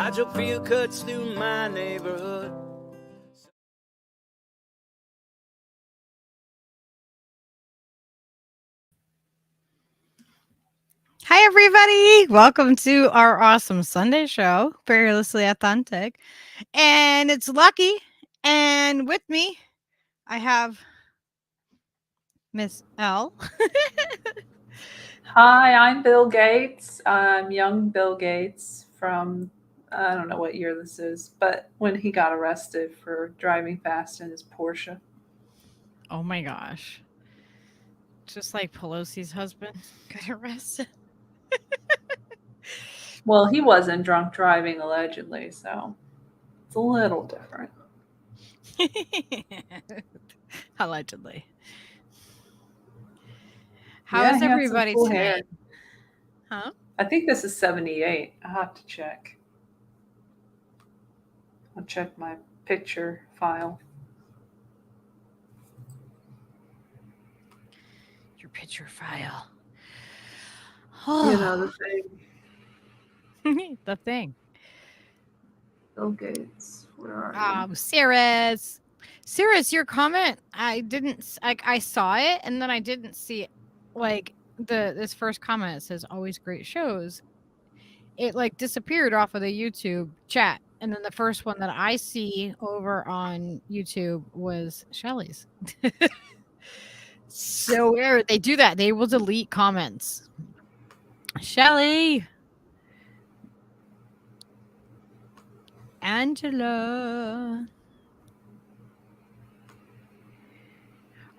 I drove field cuts through my neighborhood. Hi, everybody. Welcome to our awesome Sunday show, Perilously Authentic. And it's Lucky. And with me, I have Miss L. Hi, I'm Bill Gates. I'm young Bill Gates from, I don't know what year this is, but when he got arrested for driving fast in his Porsche. Oh my gosh. Just like Pelosi's husband got arrested. Well, he wasn't drunk driving, allegedly, so it's a little different. Allegedly. Yeah, How is he had some everybody cool tonight? hair. Huh? I think this is 78. I'll have to check. I'll check my picture file. Your picture file. You know, the thing. The thing. Bill Gates. Where are you? Sarah's, your comment. I saw it and then I didn't see it. Like this first comment, it says always great shows. It like disappeared off of the YouTube chat. And then the first one that I see over on YouTube was Shelly's. So weird. They do that. They will delete comments. Shelly. Angela.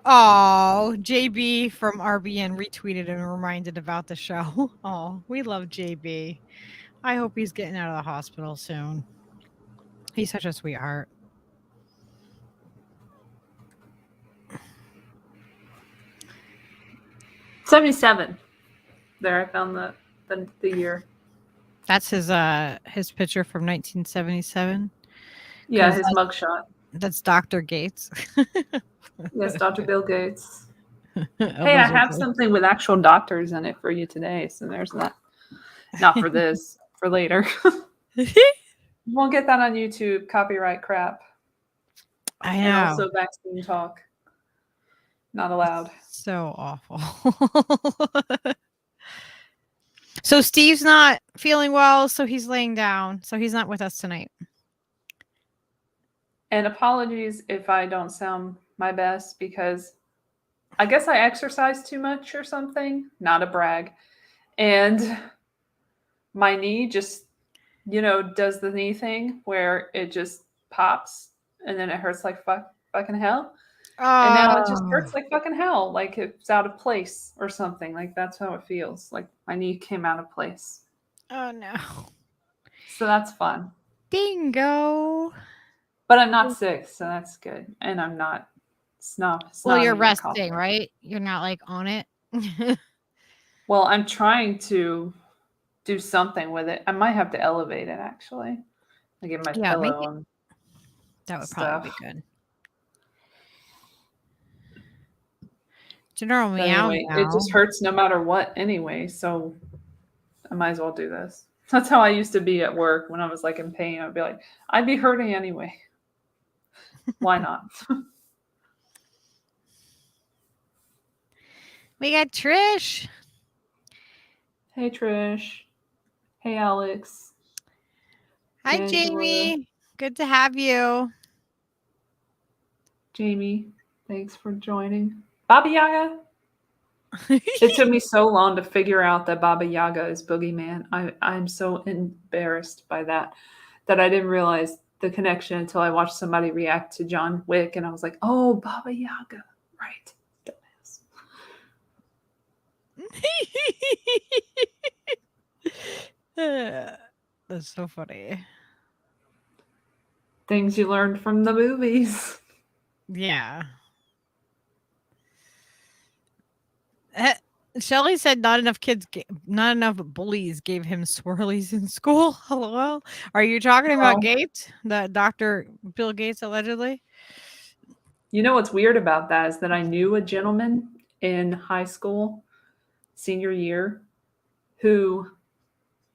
Oh, JB from RBN retweeted and reminded about the show. Oh, we love JB. I hope he's getting out of the hospital soon. He's such a sweetheart. '77. There, I found the year. That's his picture from 1977. Yeah, his mugshot. That's Dr. Gates. Yes, Dr. Bill Gates. Hey, I have something with actual doctors in it for you today. So there's that. Not for this, for later. We'll get that on YouTube. Copyright crap. I know. And also vaccine talk. Not allowed. So awful. So Steve's not feeling well, so he's laying down. So he's not with us tonight. And apologies if I don't sound my best because I guess I exercise too much or something. Not a brag. And my knee just, does the knee thing where it just pops and then it hurts like fucking hell. And now it just hurts like fucking hell. Like it's out of place or something. Like that's how it feels. Like my knee came out of place. Oh no. So that's fun. Bingo. But I'm not sick, so that's good. And I'm not well, you're resting, right? You're not like on it. Well, I'm trying to do something with it. I might have to elevate it actually. I get my pillow on. That would probably be good. General anyway, it just hurts no matter what anyway, so I might as well do this. That's how I used to be at work when I was like in pain. I'd be like, I'd be hurting anyway. Why not? We got Trish. Hey, Trish. Hey, Alex. Hi, Angela. Jamie. Good to have you. Jamie, thanks for joining. Baba Yaga. It took me so long to figure out that Baba Yaga is Boogeyman. I'm so embarrassed by that I didn't realize the connection until I watched somebody react to John Wick, and I was like, oh, Baba Yaga. Right. That's so funny. Things you learned from the movies. Yeah. Shelly said not enough bullies gave him swirlies in school. Hello. Are you talking about Gates? That Dr. Bill Gates allegedly? You know what's weird about that is that I knew a gentleman in high school, senior year, who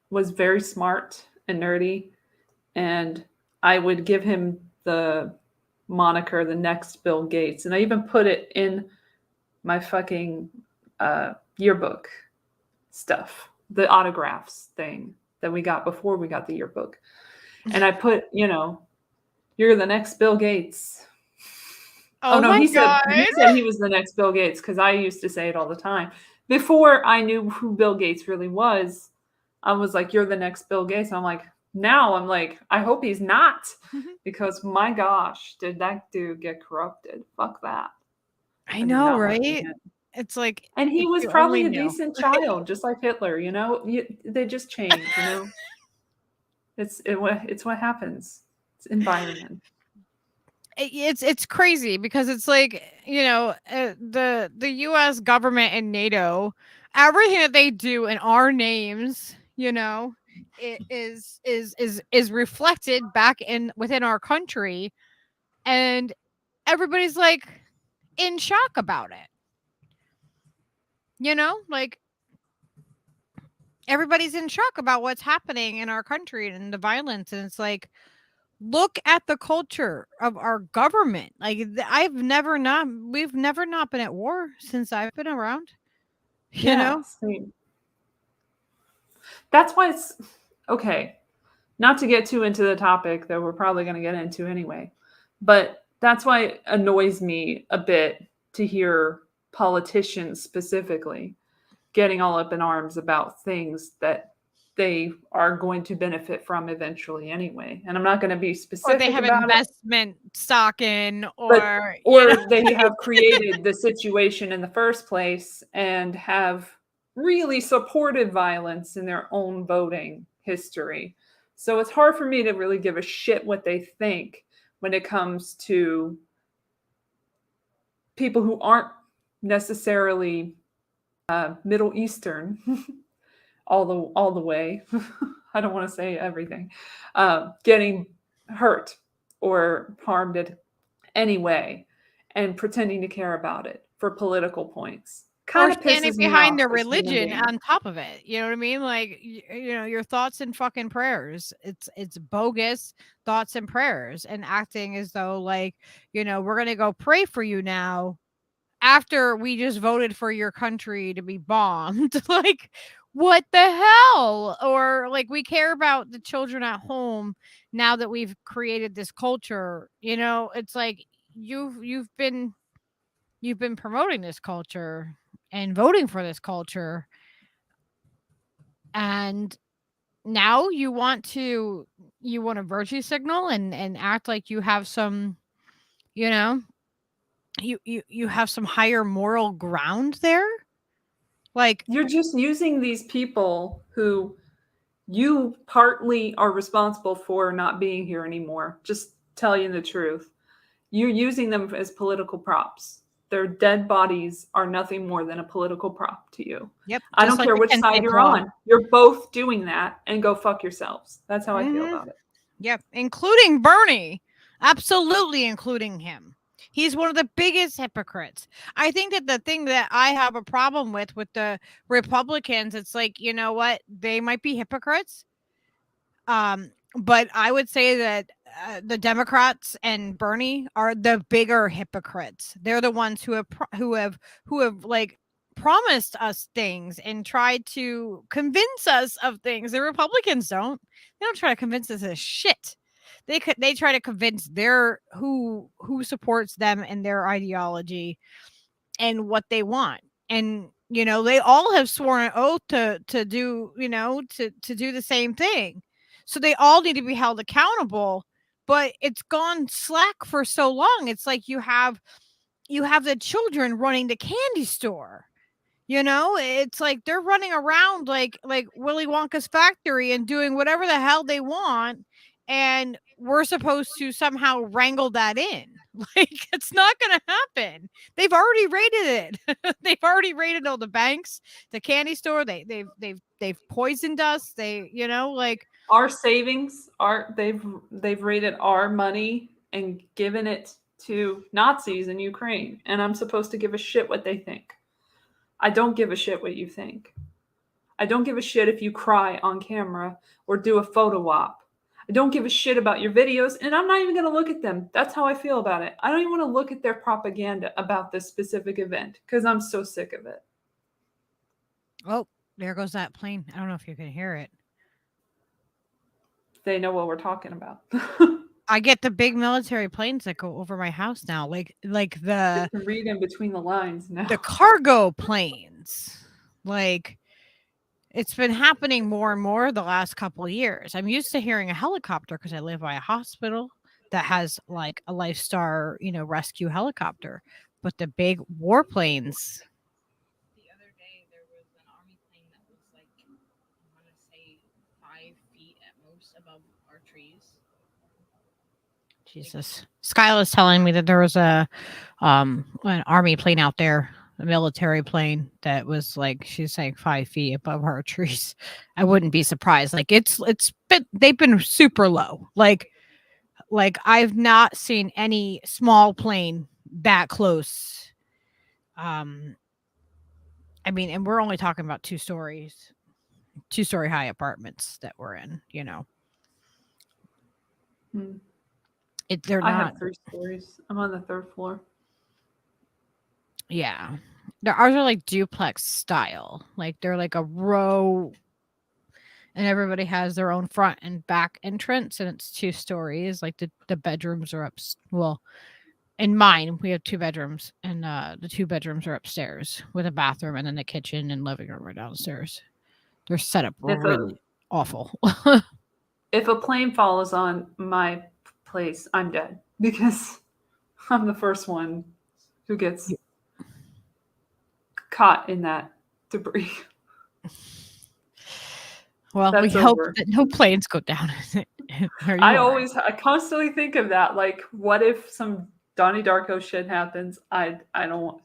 was very smart and nerdy and I would give him the moniker, the next Bill Gates. And I even put it in my fucking yearbook stuff, the autographs thing that we got before we got the yearbook. And I put, you're the next Bill Gates. Oh no, my he God. said he was the next Bill Gates, because I used to say it all the time. Before I knew who Bill Gates really was, I was like, you're the next Bill Gates. I'm like, now I'm like, I hope he's not, because my gosh, did that dude get corrupted? Fuck that. I know, right? It's like, and he if was you probably only a knew. decent child, just like Hitler. They just change. It's what happens. It's environment. It's crazy because it's like, the U.S. government and NATO, everything that they do in our names, it is reflected back within our country, and everybody's like in shock about it. Like, everybody's in shock about what's happening in our country and the violence, and it's like, look at the culture of our government. Like, we've never not been at war since I've been around. Same. That's why it's okay. Not to get too into the topic that we're probably going to get into anyway, but that's why it annoys me a bit to hear politicians specifically getting all up in arms about things that they are going to benefit from eventually anyway. And I'm not going to be specific or they have about investment stock in, or they have created the situation in the first place and have really supported violence in their own voting history. So it's hard for me to really give a shit what they think when it comes to people who aren't necessarily Middle Eastern all the way. I don't want to say everything. Getting hurt or harmed in any way and pretending to care about it for political points. Or standing behind their religion on top of it. You know what I mean? Like, your thoughts and fucking prayers. It's bogus thoughts and prayers, and acting as though, like, we're going to go pray for you now after we just voted for your country to be bombed. Like, what the hell? Or like, we care about the children at home now that we've created this culture. It's like, you've been promoting this culture and voting for this culture, and now you want to virtue signal and act like you have some, you have some higher moral ground there. Like, you're just using these people who you partly are responsible for not being here anymore. Just tell you the truth. You're using them as political props. Their dead bodies are nothing more than a political prop to you. Yep. I don't care which side you're on. You're both doing that, and go fuck yourselves. That's how I feel about it. Yep. Including Bernie. Absolutely including him. He's one of the biggest hypocrites. I think that the thing that I have a problem with the Republicans, it's like, you know what? They might be hypocrites. But I would say that the Democrats and Bernie are the bigger hypocrites. They're the ones who have like promised us things and tried to convince us of things. The Republicans don't. They don't try to convince us of shit. They try to convince their who supports them and their ideology and what they want. And they all have sworn an oath to do, to do the same thing. So they all need to be held accountable, but it's gone slack for so long. It's like you have the children running the candy store. It's like they're running around like Willy Wonka's factory and doing whatever the hell they want, and we're supposed to somehow wrangle that in. Like, it's not going to happen. They've already raided it. They've already raided all the banks, the candy store. They've poisoned us. Like, our savings they've raided our money and given it to Nazis in Ukraine, and I'm supposed to give a shit what they think. I don't give a shit what you think. I don't give a shit if you cry on camera or do a photo op. I don't give a shit about your videos, and I'm not even going to look at them. That's how I feel about it. I don't even want to look at their propaganda about this specific event because I'm so sick of it. Oh, there goes that plane. I don't know if you can hear it. They know what we're talking about. I get the big military planes that go over my house now, like the You can read in between the lines now. the cargo planes. Like, it's been happening more and more the last couple of years. I'm used to hearing a helicopter because I live by a hospital that has like a Lifestar, rescue helicopter. But the big warplanes. The other day there was an army plane that was like, I want to say 5 feet at most above our trees. Jesus. Skyla's telling me that there was an army plane out there, a military plane that was like, she's saying 5 feet above our trees. I wouldn't be surprised. Like they've been super low. Like I've not seen any small plane that close. I mean, and we're only talking about 2-story high apartments that we're in, They're I not. have 3 stories. I'm on the 3rd floor. Yeah. Ours are like duplex style. Like they're like a row and everybody has their own front and back entrance and it's 2 stories. Like the bedrooms are up. Well, in mine, we have 2 bedrooms and the 2 bedrooms are upstairs with a bathroom and then the kitchen and living room are downstairs. They're set up really awful. If a plane falls on my place, I'm dead because I'm the first one who gets caught in that debris. Well, That's we hope over. that no planes go down. I constantly think of that. Like, what if some Donnie Darko shit happens? I don't want.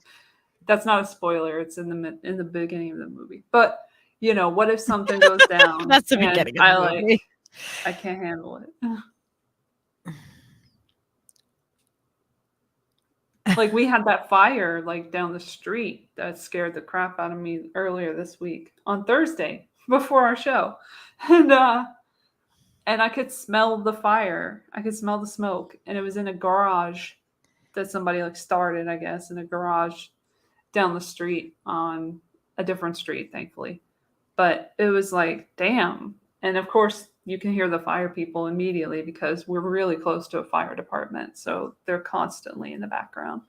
That's not a spoiler. It's in the beginning of the movie. But what if something goes down? That's the beginning of the movie. I can't handle it. Like we had that fire like down the street that scared the crap out of me earlier this week on Thursday before our show. And I could smell the fire. I could smell the smoke. And it was in a garage that somebody like started, I guess, in a garage down the street on a different street, thankfully. But it was like, damn. And of course, you can hear the fire people immediately because we're really close to a fire department. So they're constantly in the background.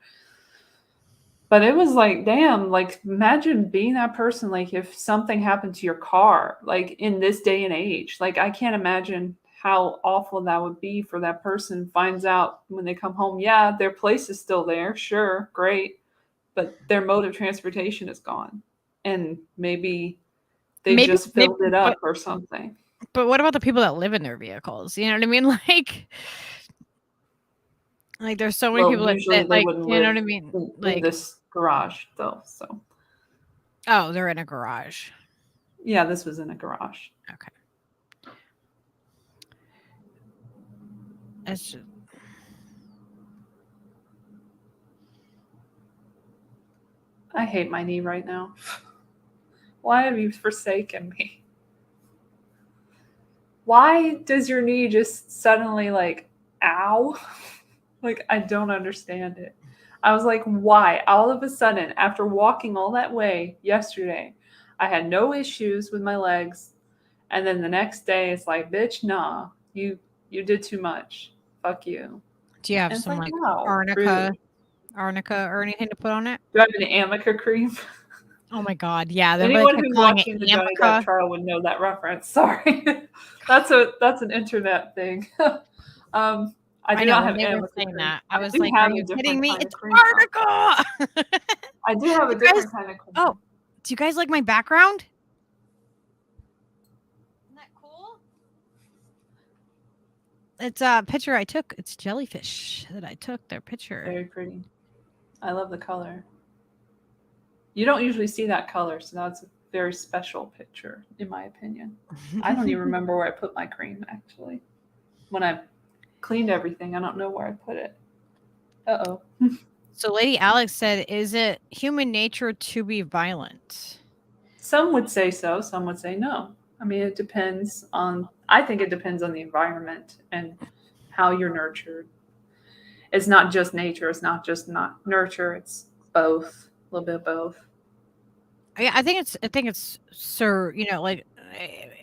But it was like, damn, like imagine being that person. Like if something happened to your car, like in this day and age, like I can't imagine how awful that would be for that person. Finds out when they come home, yeah, their place is still there. Sure, great. But their mode of transportation is gone. And maybe they just filled it up or something. But what about the people that live in their vehicles? You know what I mean? Like there's so many people that like, you know what I mean? Like in this garage though, so. Oh, they're in a garage. Yeah, this was in a garage. Okay. It's just... I hate my knee right now. Why have you forsaken me? Why does your knee just suddenly like, ow? Like, I don't understand it. I was like, why? All of a sudden, after walking all that way yesterday, I had no issues with my legs. And then the next day, it's like, bitch, nah, you did too much. Fuck you. Do you have some like arnica or anything to put on it? Do I have an Amica cream? Oh my god, yeah. Anyone who's watching the Johnny Depp trial would know that reference. Sorry, that's an internet thing. I do not have Amica cream. That. I was like, are you kidding me? It's arnica. I do have a different kind of cream. Oh, do you guys like my background? Isn't that cool? It's a picture I took. It's jellyfish that I took their picture. Very pretty. I love the color. You don't usually see that color, so that's a very special picture, in my opinion. I don't even remember where I put my cream, actually. When I cleaned everything, I don't know where I put it. Uh-oh. So Lady Alex said, is it human nature to be violent? Some would say so. Some would say no. I mean, it depends on, I think it depends on the environment and how you're nurtured. It's not just nature, it's not just not nurture, it's both, a little bit of both. Yeah, I think it's sir, like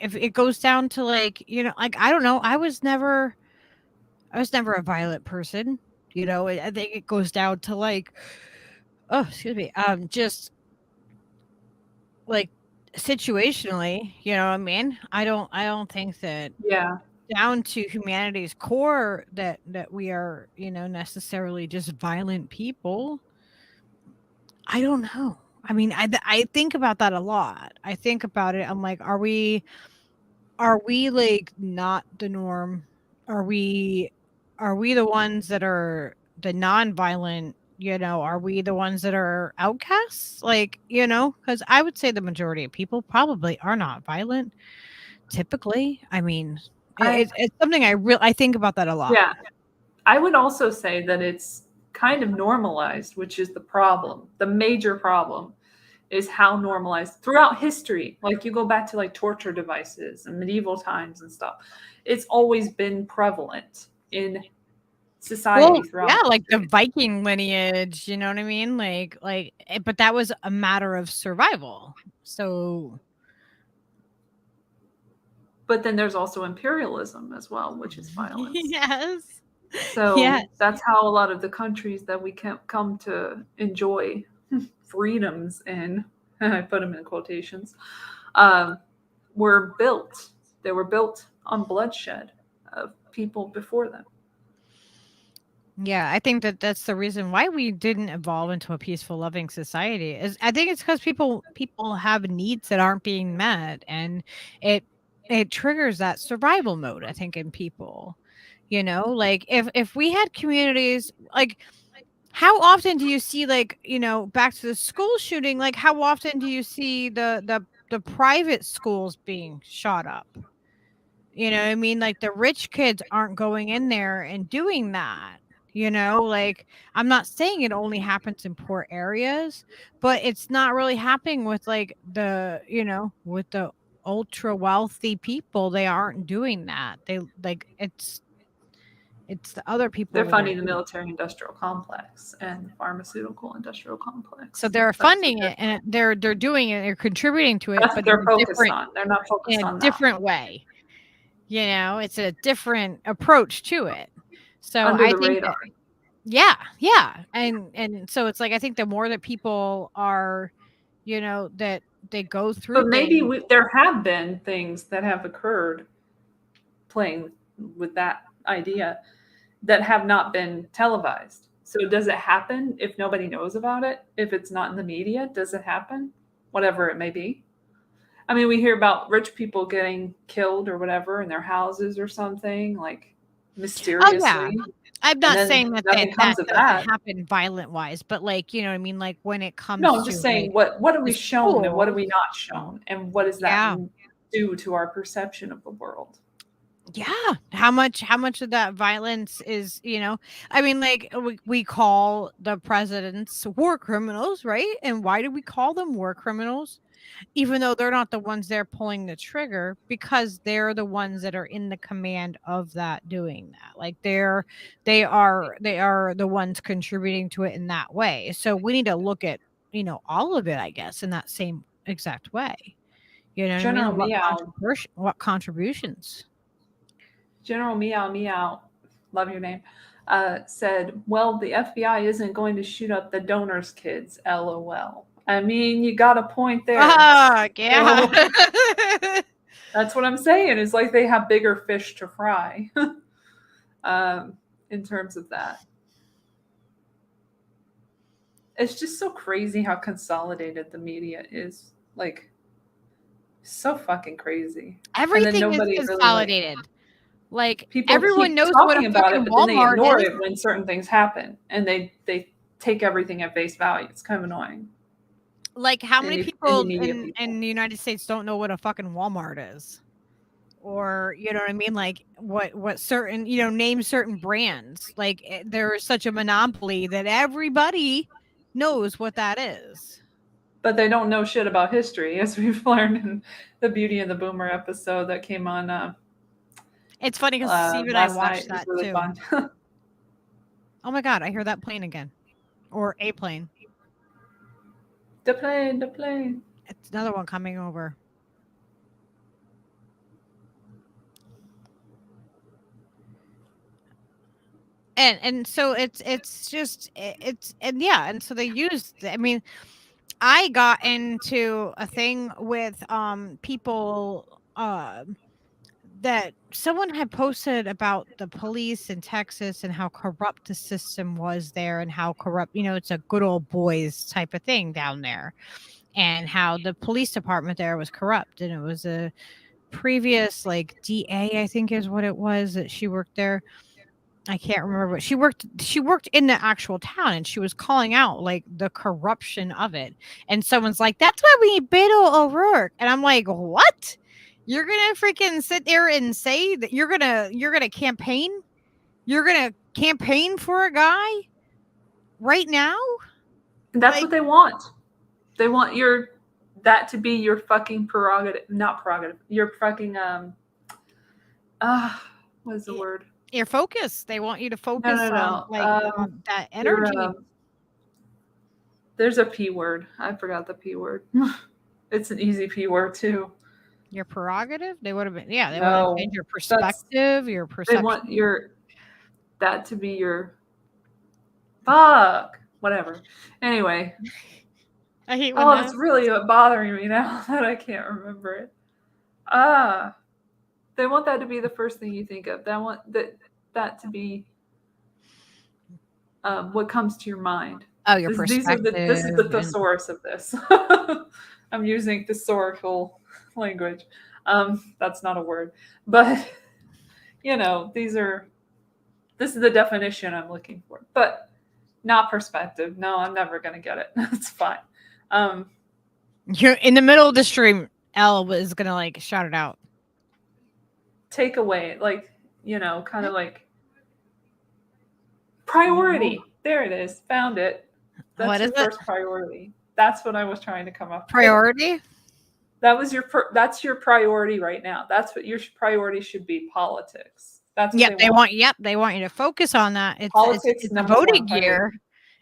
if it goes down to like, like I don't know, I was never a violent person, I think it goes down to like, oh, excuse me, just like situationally, you know what I mean? I don't think that Yeah. down to humanity's core that we are, necessarily just violent people. I don't know. I mean, I think about that a lot. I think about it. I'm like, are we like not the norm? Are we the ones that are the non-violent? Are we the ones that are outcasts? Like, because I would say the majority of people probably are not violent. Typically, I mean, I it's something I think about that a lot. yeah. I would also say that it's kind of normalized, which is the problem. The major problem is how normalized throughout history. Like you go back to like torture devices and medieval times and stuff. It's always been prevalent in society Well, throughout yeah, like the history. Viking lineage, you know what I mean? But that was a matter of survival. So, But then there's also imperialism as well, which is violence. yes. So Yes. that's how a lot of the countries that we can come to enjoy freedoms in, I put them in quotations, were built. They were built on bloodshed of people before them. Yeah, I think that that's the reason why we didn't evolve into a peaceful, loving society. Is I think it's because people have needs that aren't being met, and it it triggers that survival mode. I think in people, like if we had communities like. How often do you see like, back to the school shooting, like how often do you see the private schools being shot up? You know what I mean? Like the rich kids aren't going in there and doing that. Like I'm not saying it only happens in poor areas, but it's not really happening with like with the ultra wealthy people. They aren't doing that. They like it's the other people They're that are funding the military industrial complex and the pharmaceutical industrial complex. so they're That's what funding it and they're doing it, they're contributing to it, that's what but in they're a focused different on. They're not focused in a on that. different way. It's a different approach to it. So Under I the think radar. that yeah. And so it's like I think the more that people are, that they go through But maybe things. there have been things that have occurred playing with that idea that have not been televised. So does it happen if nobody knows about it? If it's not in the media, does it happen? Whatever it may be. I mean, we hear about rich people getting killed or whatever in their houses or something, like Oh yeah. mysteriously. I'm And not then saying that nothing that comes of doesn't that. happen violent wise, but like, you know what I mean? Like when it No, comes I'm to just saying like what are the we shown and what are schools, we not shown? And what does that yeah. do to our perception of the world? Yeah. How much of that violence is, I mean, like we call the presidents war criminals, right? And why do we call them war criminals? Even though they're not the ones there pulling the trigger, because they're the ones that are in the command of that doing that. Like they are the ones contributing to it in that way. So we need to look at, all of it, I guess, in that same exact way. You know what I mean? General And Meow, what contributions? General Meow Meow, love your name, said, "Well, the FBI isn't going to shoot up the donors' kids, LOL." I mean, you got a point there. Oh, yeah. So that's what I'm saying. It's like they have bigger fish to fry in terms of that. It's just so crazy how consolidated the media is. Like, so fucking crazy. And then Everything is nobody really consolidated. Like people everyone keep knows what a talking about it, fucking but then they Walmart ignore is. it when certain things happen, and they take everything at face value. It's kind of annoying. Like how many Indie people media in people. the United States don't know what a fucking Walmart is? Or you know what I mean? Like what certain, name certain brands. Like there is such a monopoly that everybody knows what that is. but they don't know shit about history, as we've learned in the Beauty and the Boomer episode that came on. It's funny because Steve and I watched that really too. fun. Oh my god, I hear that plane again, or a plane. The plane. It's another one coming over. And so it's just it's and yeah, and so they used. I mean, I got into a thing with people that someone had posted about the police in Texas and how corrupt the system was there and how corrupt, it's a good old boys type of thing down there, and how the police department there was corrupt, and it was a previous like DA, I think is what it was, that she worked there. I can't remember, but she worked in the actual town, and she was calling out like the corruption of it. And someone's like, "That's why we need Beto O'Rourke." And I'm like, "What? You're gonna freaking sit there and say that you're gonna campaign? You're gonna campaign for a guy right now?" That's what they want. They want that to be your fucking prerogative. Not prerogative. Your fucking what is the word? Your focus. They want you to focus No. on that energy. There's a P word. I forgot the P word. It's an easy P word too. Your prerogative? They would have been, yeah. They want to change your perspective, your perception. They want that to be your fuck. Whatever. Anyway. I hate when it's really bothering me now that I can't remember it. They want that to be the first thing you think of. They want that to be what comes to your mind. Oh, your perspective. This is the thesaurus of this. I'm using thesaurical language. That's not a word, but this is the definition I'm looking for, but not perspective. No, I'm never going to get it. That's fine. You're in the middle of the stream. Elle is going to like shout it out. Take away, kind of like priority. There it is. Found it. That's what is first priority. That's what I was trying to come up with. Priority? That's your priority right now. That's what your priority should be. Politics. That's what they want you to focus on that. Politics. It's a voting year.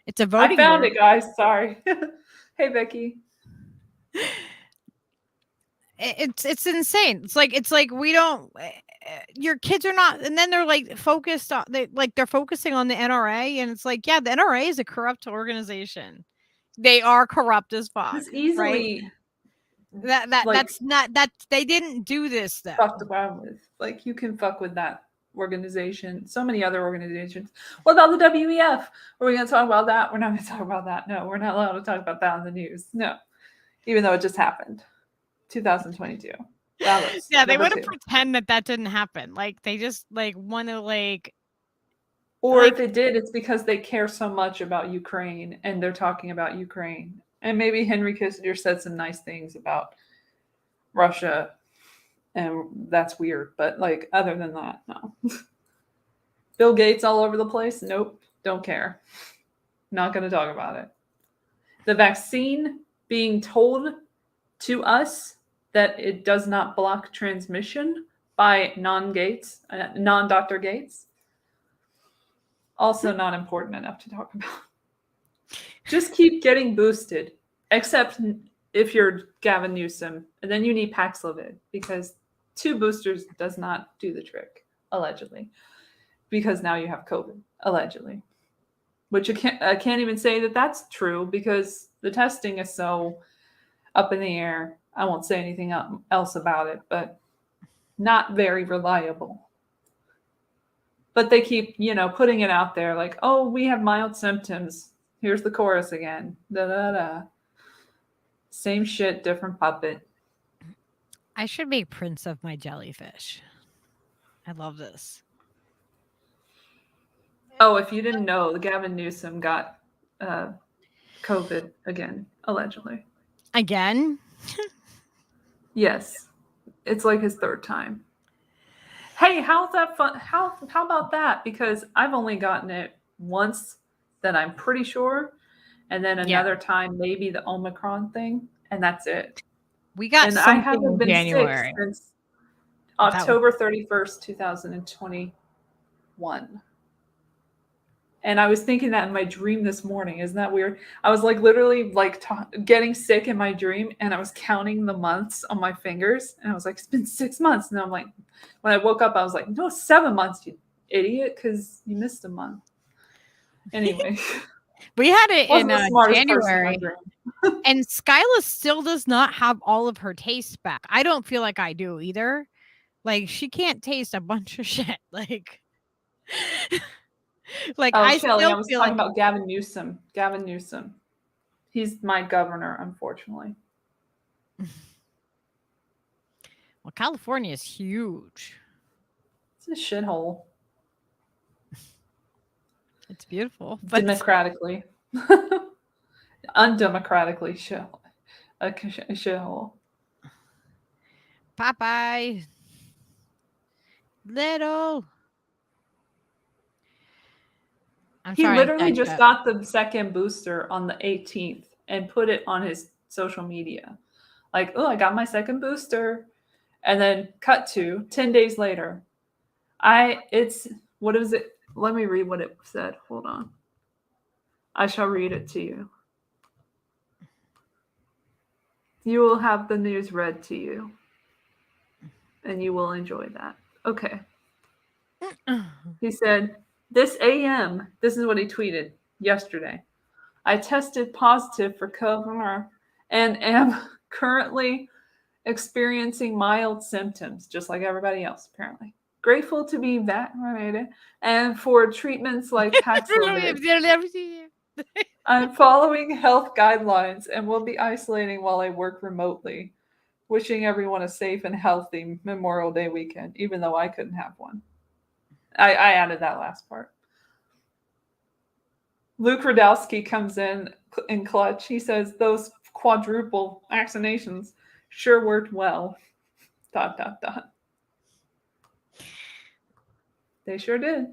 It's a voting year. I found it, guys. Sorry. Hey, Becky. It's insane. It's like we don't. Your kids are not, and then they're like focused on they're focusing on the NRA, and it's like, yeah, the NRA is a corrupt organization. They are corrupt as fuck. It's easily right? That's not that they didn't do this though. Fucked around with, like, you can fuck with that organization. So many other organizations. What about the WEF? Are we going to talk about that? We're not going to talk about that. No, we're not allowed to talk about that on the news. No, even though it just happened, 2022. Yeah, they want to pretend that didn't happen. Like they just want to Or if it did, it's because they care so much about Ukraine and they're talking about Ukraine. And maybe Henry Kissinger said some nice things about Russia, and that's weird. But other than that, no. Bill Gates all over the place? Nope, don't care. Not going to talk about it. The vaccine being told to us that it does not block transmission by non-Dr. Gates. Also not important enough to talk about. Just keep getting boosted, except if you're Gavin Newsom, and then you need Paxlovid, because 2 boosters does not do the trick, allegedly, because now you have COVID, allegedly. Which I can't even say that that's true, because the testing is so up in the air. I won't say anything else about it, but not very reliable. But they keep, putting it out there like, oh, we have mild symptoms. Here's the chorus again. Da da da. Same shit, different puppet. I should make prints of my jellyfish. I love this. Oh, if you didn't know, Gavin Newsom got COVID again, allegedly. Again? Yes. It's like his 3rd time. Hey, how's that fun? How about that? Because I've only gotten it once that I'm pretty sure. and then Yeah. another time maybe the Omicron thing, and that's it. We got And I something haven't in been January. sick since That was- October 31st, 2021. And I was thinking that in my dream this morning. Isn't that weird? I was like literally like getting sick in my dream, and I was counting the months on my fingers, and I was like, it's been 6 months. And I'm like, when I woke up, I was like, no, 7 months, you idiot, because you missed a month. Anyway, we had it in wasn't the smartest person in my January. dream. And Skyla still does not have all of her tastes back. I don't feel like I do either. Like, she can't taste a bunch of shit. Like, like Oh, I Shelly, still I was feel talking like about Gavin Newsom. Gavin Newsom. He's my governor, unfortunately. well, California is huge. It's a shithole. It's beautiful. But Democratically. Undemocratically a shithole. Popeye. Little. He literally just got the second booster on the 18th and put it on his social media. Like, oh, I got my second booster. And then cut to 10 days later. What is it? Let me read what it said. Hold on. I shall read it to you. You will have the news read to you. And you will enjoy that. Okay. He said, this AM, this is what he tweeted yesterday. I tested positive for COVID and am currently experiencing mild symptoms, just like everybody else, apparently. Grateful to be vaccinated and for treatments like Paxlovid. I'm following health guidelines and will be isolating while I work remotely. Wishing everyone a safe and healthy Memorial Day weekend, even though I couldn't have one. I added that last part. Luke Radowski comes in clutch. He says, those quadruple vaccinations sure worked well. ... They sure did.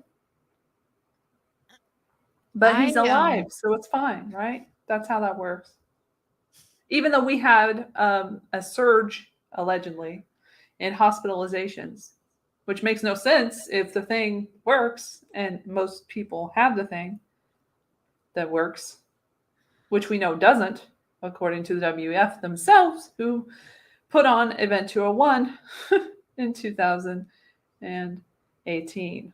But he's alive, so it's fine, right? That's how that works. Even though we had a surge, allegedly, in hospitalizations, which makes no sense if the thing works and most people have the thing that works, which we know doesn't, according to the WF themselves, who put on Event 201 in 2018,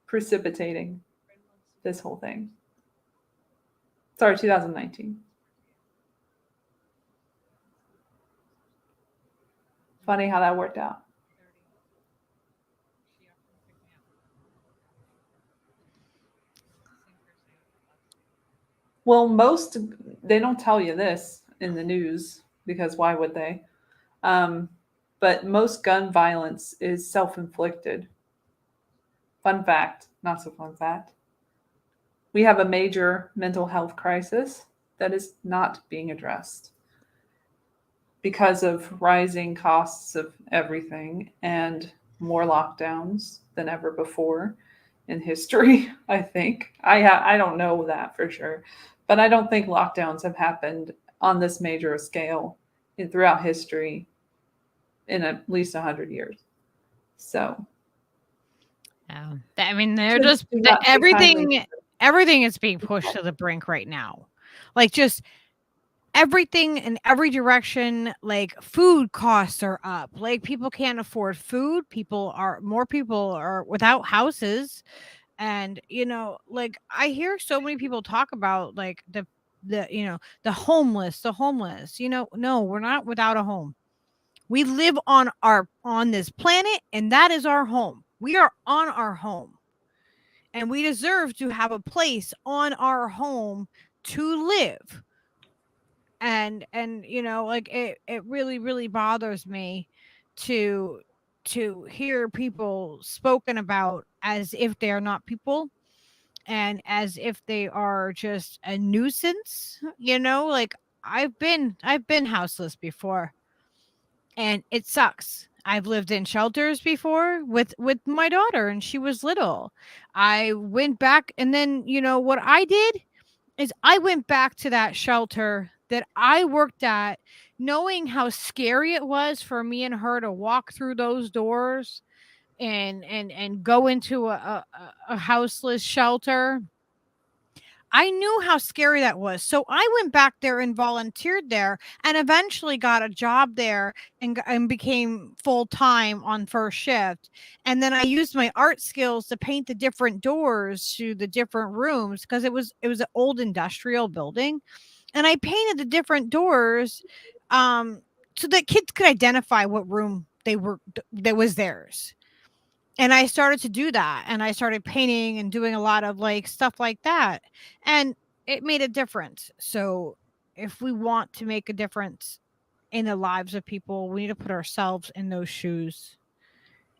precipitating this whole thing. Sorry, 2019. Funny how that worked out. Well, they don't tell you this in the news because why would they? But most gun violence is self-inflicted. Fun fact, not so fun fact. We have a major mental health crisis that is not being addressed because of rising costs of everything and more lockdowns than ever before in history, I think. I don't know that for sure, but I don't think lockdowns have happened on this major scale throughout history in at least 100 years. So, I mean, they're just everything is being pushed to the brink right now. Like, just everything in every direction. Like, food costs are up. Like, people can't afford food. More people are without houses. And, like, I hear so many people talk about like the homeless, no, we're not without a home. We live on this planet, and that is our home. We are on our home, and we deserve to have a place on our home to live. And like, it really, really bothers me to hear people spoken about as if they are not people and as if they are just a nuisance. Like, I've been houseless before, and it sucks. I've lived in shelters before with my daughter, and she was little. I went back, and then what I did is I went back to that shelter that I worked at, knowing how scary it was for me and her to walk through those doors and go into a houseless shelter. I knew how scary that was. So I went back there and volunteered there and eventually got a job there and became full time on first shift. And then I used my art skills to paint the different doors to the different rooms because it was an old industrial building. And I painted the different doors so that kids could identify what room that was theirs. And I started to do that, and I started painting and doing a lot of like stuff like that, and it made a difference. So if we want to make a difference in the lives of people, we need to put ourselves in those shoes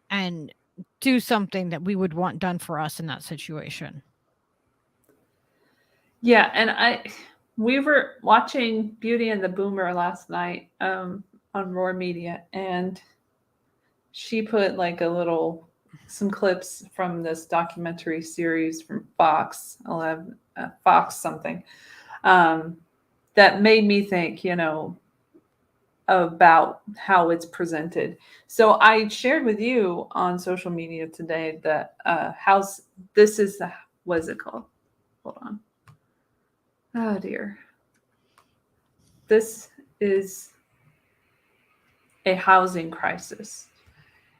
and do something that we would want done for us in that situation. Yeah, and we were watching Beauty and the Boomer last night on Roar Media, and she put like some clips from this documentary series from Fox 11, Fox something, that made me think, about how it's presented. So I shared with you on social media today that what is it called? Hold on. Oh dear. This is a housing crisis.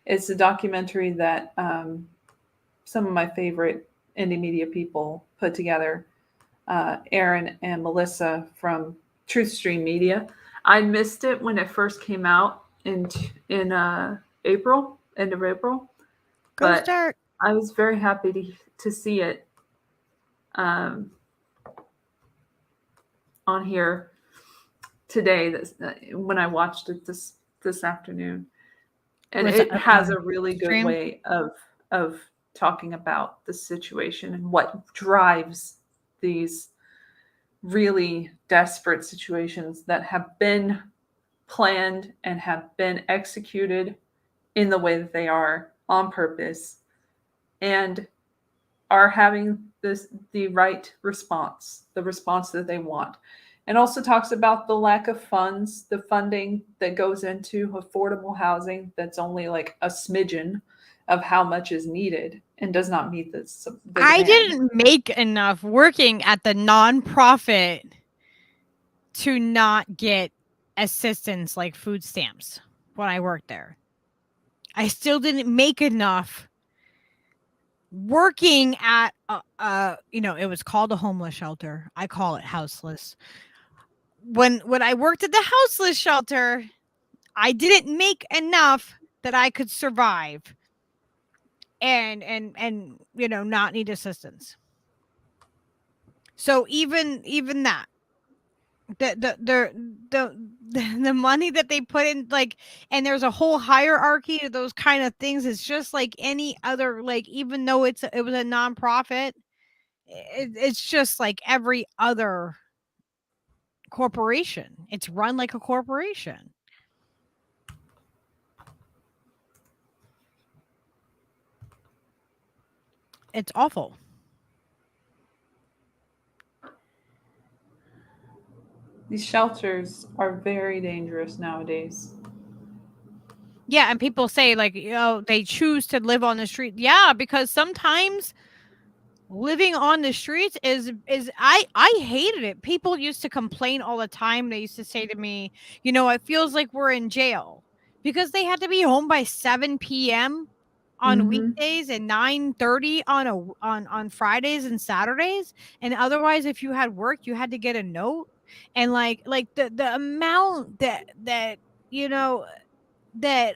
It's a documentary that some of my favorite indie media people put together, Aaron and Melissa from Truthstream Media. I missed it when it first came out in April, end of April. But I was very happy to see it on here today. When I watched it this afternoon. And it has a really good way of talking about the situation and what drives these really desperate situations that have been planned and have been executed in the way that they are on purpose and are having the right response, the response that they want. And also talks about the lack of funds, the funding that goes into affordable housing that's only like a smidgen of how much is needed and does not meet the I didn't make enough working at the nonprofit to not get assistance like food stamps when I worked there. I still didn't make enough working at it was called a homeless shelter. I call it Houseless. When I worked at the Houseless shelter, I didn't make enough that I could survive and not need assistance. So even that the money that they put in, like, and there's a whole hierarchy to those kind of things. It's just like any other, like, even though it was a nonprofit, it's just like every other corporation. It's run like a corporation. It's awful. These shelters are very dangerous nowadays. Yeah, and people say like, they choose to live on the street. Yeah, because sometimes living on the streets is I hated it. People used to complain all the time. They used to say to me, it feels like we're in jail because they had to be home by 7 p.m. on weekdays and 9:30 on Fridays and Saturdays. And otherwise, if you had work, you had to get a note. And like the amount that that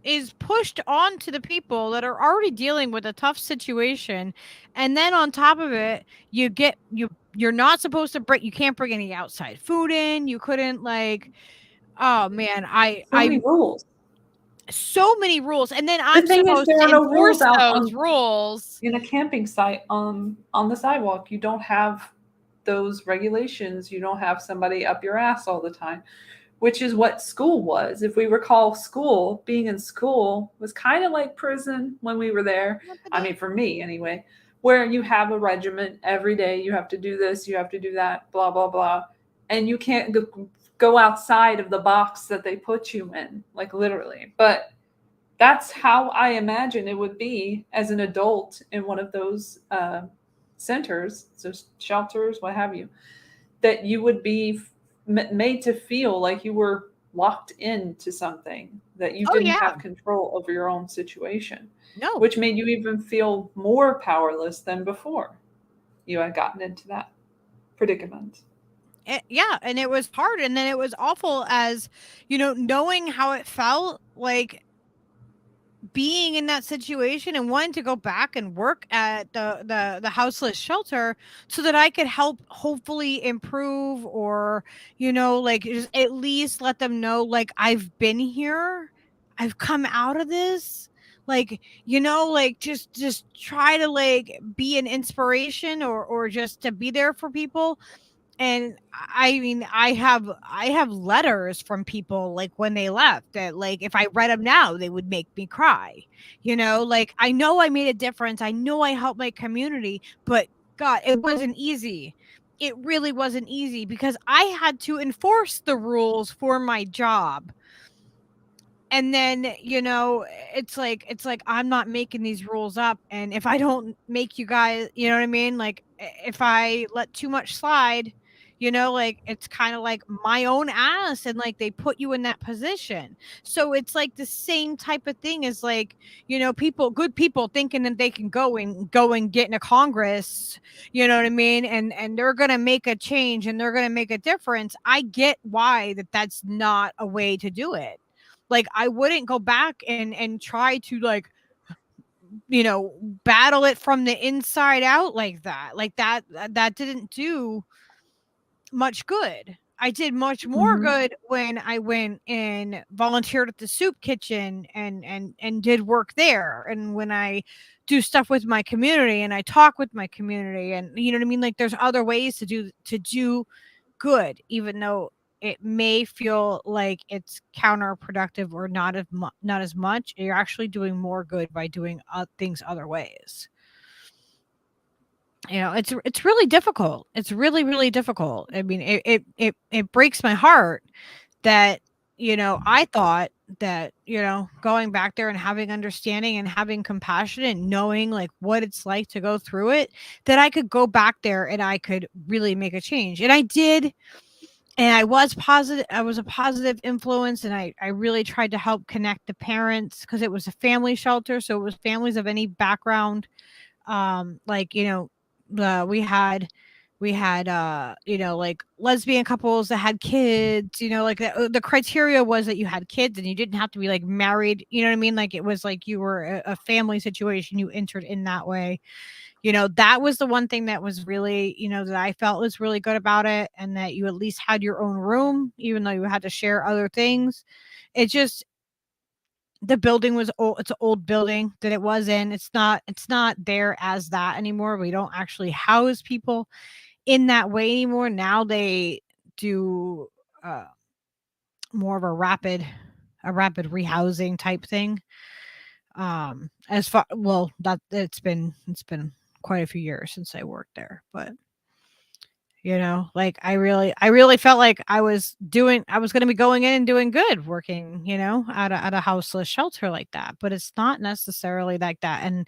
is pushed on to the people that are already dealing with a tough situation, and then on top of it, you're not supposed to you can't bring any outside food in. You couldn't, like, oh man, many rules. So many rules, and then I'm supposed to enforce those rules in a camping site on the sidewalk. You don't have those regulations. You don't have somebody up your ass all the time, which is what school was. If we recall, being in school was kind of like prison when we were there. I mean, for me anyway. where you have a regiment every day. You have to do this, you have to do that, blah, blah, blah. And you can't go outside of the box that they put you in, like literally. But that's how I imagine it would be as an adult in one of those centers, so shelters, what have you, that you would be made to feel like you were locked into something, that you Oh didn't yeah. have control over your own situation, No. which made you even feel more powerless than before you had gotten into that predicament. Yeah, and it was hard, and then it was awful as, knowing how it felt, like being in that situation and wanting to go back and work at the houseless shelter so that I could help hopefully improve, or like just at least let them know, like, I've been here, I've come out of this, like, like just try to like be an inspiration, or just to be there for people. And I mean, I have letters from people, like, when they left, that, like, if I read them now, they would make me cry. Like, I know I made a difference. I know I helped my community, but God, it wasn't easy. It really wasn't easy because I had to enforce the rules for my job. And then, it's like I'm not making these rules up, and if I don't make you guys, you know what I mean, like, if I let too much slide, like, it's kind of like my own ass, and like they put you in that position. So it's like the same type of thing as, like, good people thinking that they can go and get into Congress, you know what I mean, and they're gonna make a change, and they're gonna make a difference. I get why that's not a way to do it. Like, I wouldn't go back and try to, like, battle it from the inside out like that. Like, that didn't do much good. I did much more Mm-hmm. good when I went and volunteered at the soup kitchen and did work there, and when I do stuff with my community and I talk with my community, and you know what I mean, like, there's other ways to do good, even though it may feel like it's counterproductive or not as much. You're actually doing more good by doing things other ways. It's really difficult. It's really, really difficult. I mean, it breaks my heart that, I thought that, going back there and having understanding and having compassion and knowing, like, what it's like to go through it, that I could go back there and I could really make a change. And I did. And I was positive. I was a positive influence, and I really tried to help connect the parents, because it was a family shelter. So it was families of any background. Like, we had like lesbian couples that had kids, like the criteria was that you had kids and you didn't have to be like married, you know what I mean? Like, it was like you were a family situation, you entered in that way. That was the one thing that was really, that I felt was really good about it, and that you at least had your own room, even though you had to share other things. It just, the building was old. It's an old building that it was in. It's not there as that anymore. We don't actually house people in that way anymore. Now they do more of a rapid rehousing type thing. As far, well, that it's been quite a few years since I worked there, but like, I really felt like I was going to be going in and doing good working, at a houseless shelter like that, but it's not necessarily like that. And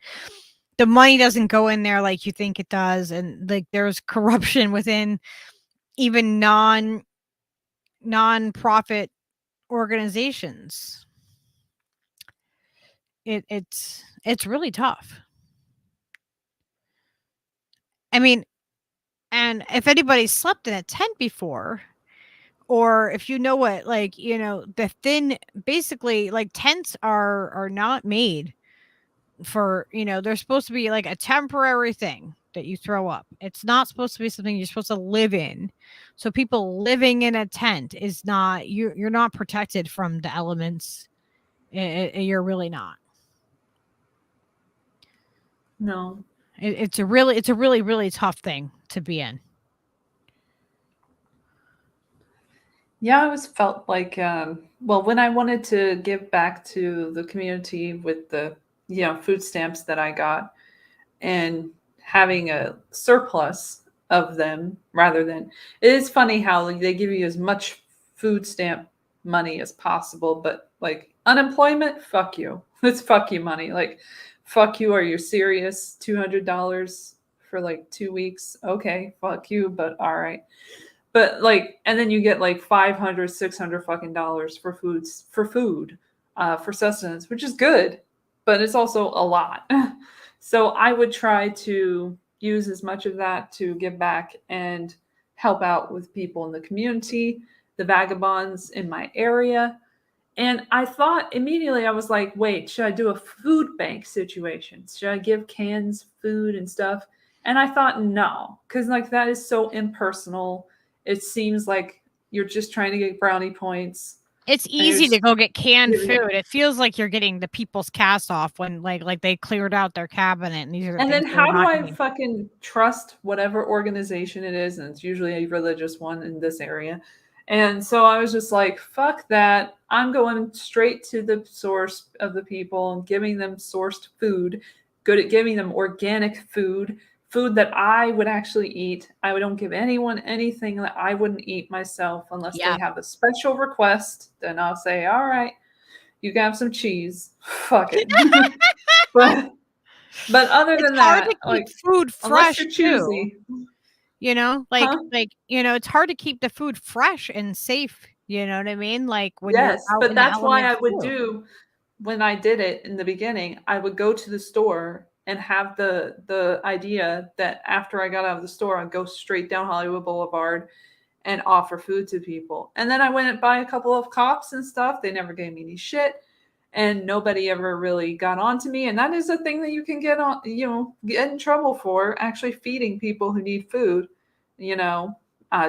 the money doesn't go in there like you think it does, and like there's corruption within even non-profit organizations. It's really tough. I mean, and if anybody slept in a tent before, or if you know what, like, the thin, basically, like, tents are not made for, they're supposed to be like a temporary thing that you throw up. It's not supposed to be something you're supposed to live in. So people living in a tent is not, you're not protected from the elements. You're really not. No. It's a really, really tough thing to be in. Yeah, I always felt like, well, when I wanted to give back to the community with the, food stamps that I got, and having a surplus of them rather than, it is funny how like, they give you as much food stamp money as possible, but like unemployment, fuck you. It's fuck you money. Like, fuck you. Are you serious? $200 for like 2 weeks? Okay, fuck you, but all right. But like, and then you get like 500, 600 fucking dollars for food, for sustenance, which is good, but it's also a lot. So I would try to use as much of that to give back and help out with people in the community, the vagabonds in my area. And I thought immediately, I was like, wait, should I do a food bank situation? Should I give cans, food, and stuff? And I thought, no, because like that is so impersonal. It seems like you're just trying to get brownie points. It's easy to go get canned food. It feels like you're getting the people's cast off when like they cleared out their cabinet. And these are and then how do I fucking trust whatever organization it is? And it's usually a religious one in this area. And so I was just like, fuck that. I'm going straight to the source of the people and giving them sourced food, good at giving them organic food that I would actually eat. I don't give anyone anything that I wouldn't eat myself unless they have a special request. Then I'll say, all right, you can have some cheese. Fuck it. but other than that, hard to like keep food fresh too. You know, like you know, it's hard to keep the food fresh and safe. You know what I mean? Like when you're out but in that's the why I elements would do, when I did it in the beginning, I would go to the store and have the idea that after I got out of the store, I'd go straight down Hollywood Boulevard and offer food to people. And then I went and buy a couple of cops and stuff. They never gave me any shit. And nobody ever really got on to me. And that is a thing that you can get on, you know, get in trouble for, actually feeding people who need food. You know,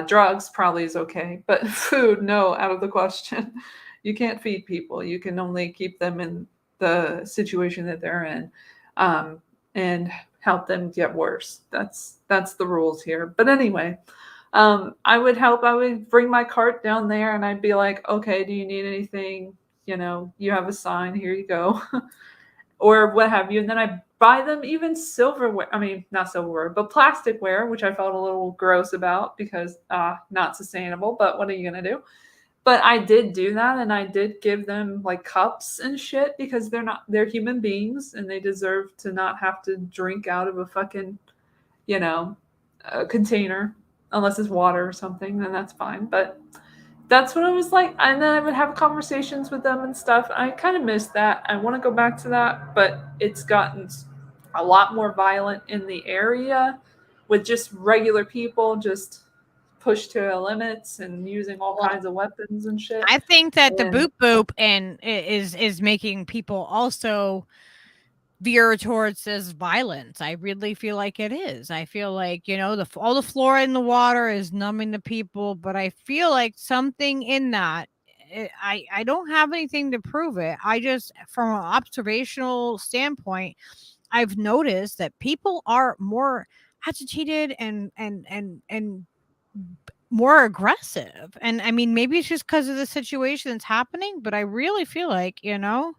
drugs probably is okay, but food, no, out of the question. You can't feed people. You can only keep them in the situation that they're in, and help them get worse. That's the rules here. But anyway, I would bring my cart down there and I'd be like, okay, do you need anything? You know, you have a sign, here you go. Or what have you. And then I buy them even silverware. I mean, not silverware, but plasticware, which I felt a little gross about because not sustainable, but what are you going to do? But I did do that, and I did give them like cups and shit because they're human beings and they deserve to not have to drink out of a fucking, you know, a container unless it's water or something, then that's fine. But that's what it was like. And then I would have conversations with them and stuff. I kind of miss that. I want to go back to that, but it's gotten a lot more violent in the area with just regular people just pushed to limits and using all kinds of weapons and shit. I think that the boop boop and is making people also veer towards this violence. I really feel like it is. I feel like, you know, all the fluoride in the water is numbing the people, but I feel like something in that, I don't have anything to prove it. I just, from an observational standpoint, I've noticed that people are more agitated and more aggressive. And I mean, maybe it's just because of the situation that's happening, but I really feel like, you know.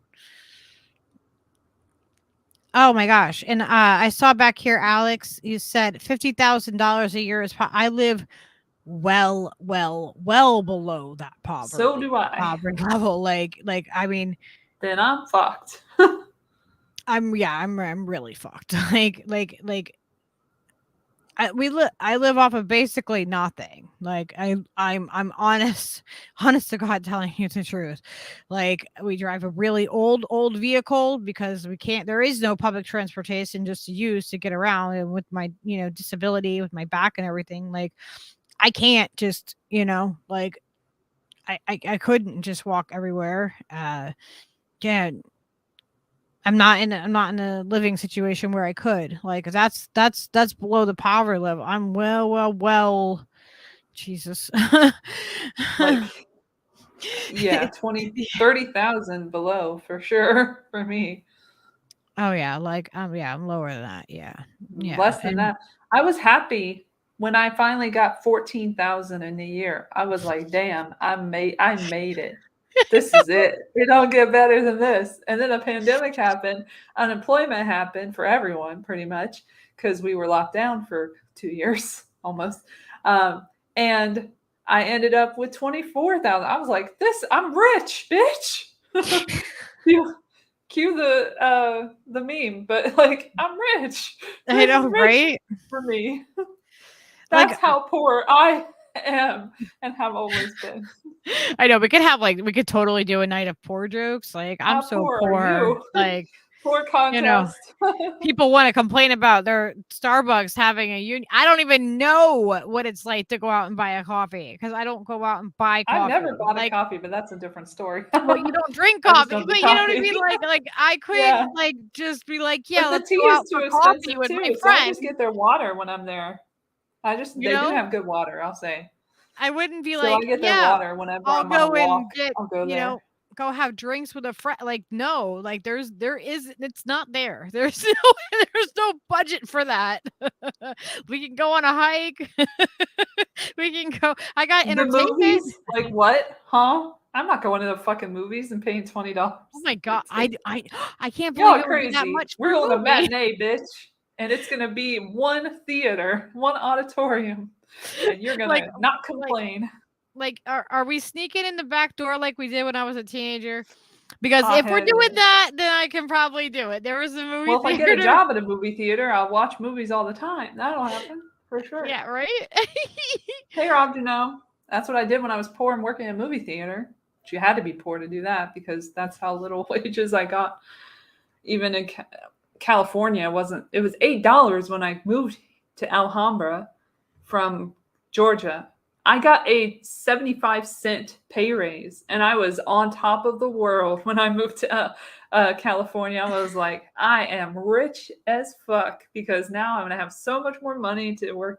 Oh my gosh. And I saw back here, Alex, you said $50,000 a year is I live well below that poverty. So do I. Poverty level. Like I mean, then I'm fucked. I'm really fucked. I live off of basically nothing. Like I'm honest to God, telling you the truth. Like we drive a really old vehicle because there is no public transportation just to use to get around. And with my, you know, disability with my back and everything, like I can't just, you know, like I couldn't just walk everywhere. Yeah. I'm not in a living situation where I could, like, that's below the poverty level. I'm well, Jesus. Like, yeah, 30,000 below for sure for me. Oh yeah, like I'm lower than that. Yeah. Less than that. I was happy when I finally got 14,000 in a year. I was like, damn, I made it. This is it. It don't get better than this. And then a pandemic happened. Unemployment happened for everyone pretty much because we were locked down for 2 years almost. And I ended up with 24,000. I was like, I'm rich, bitch. Cue the meme, but like, I'm rich. I know, Rich right? for me. Like, That's how poor I am and have always been. I know we could totally do a night of poor jokes. Like, I'm How so poor are poor. you? Like, Poor you know, contrast. people want to complain about their Starbucks having a union. I don't even know what it's like to go out and buy a coffee because I don't go out and buy coffee. I've never bought like, a coffee, but that's a different story. well, you don't drink I just coffee, don't but do you know what I coffee. mean. Like I couldn't Yeah. like just be like, yeah, But the let's tea go is out too for coffee expensive with too, my so I friend. just get their water when I'm there. They do have good water, I'll say. I wouldn't be So like, I get their yeah, water whenever I'll I'm on a go and walk. get, I'll go there. go have drinks with a friend. Like, no, like it's not there. There's no budget for that. We can go on a hike. We can go. I got The entertainment. movies? Like what? Huh? I'm not going to the fucking movies and paying $20. Oh my god, I can't Y'all believe are it would be that crazy. much. We're for a going to movie. matinee, bitch. And it's gonna be one theater, one auditorium. And you're gonna not complain. Like, are we sneaking in the back door like we did when I was a teenager? Because if we're doing that, then I can probably do it. There was a movie Well, if theater. I get a job at a movie theater, I'll watch movies all the time. That'll happen for sure. Yeah, right? Hey, Rob, that's what I did when I was poor and working in a movie theater. But you had to be poor to do that because that's how little wages I got. Even in California, it was $8 when I moved to Alhambra from Georgia. I got a 75-cent pay raise, and I was on top of the world when I moved to California. I was like, I am rich as fuck because now I'm going to have so much more money to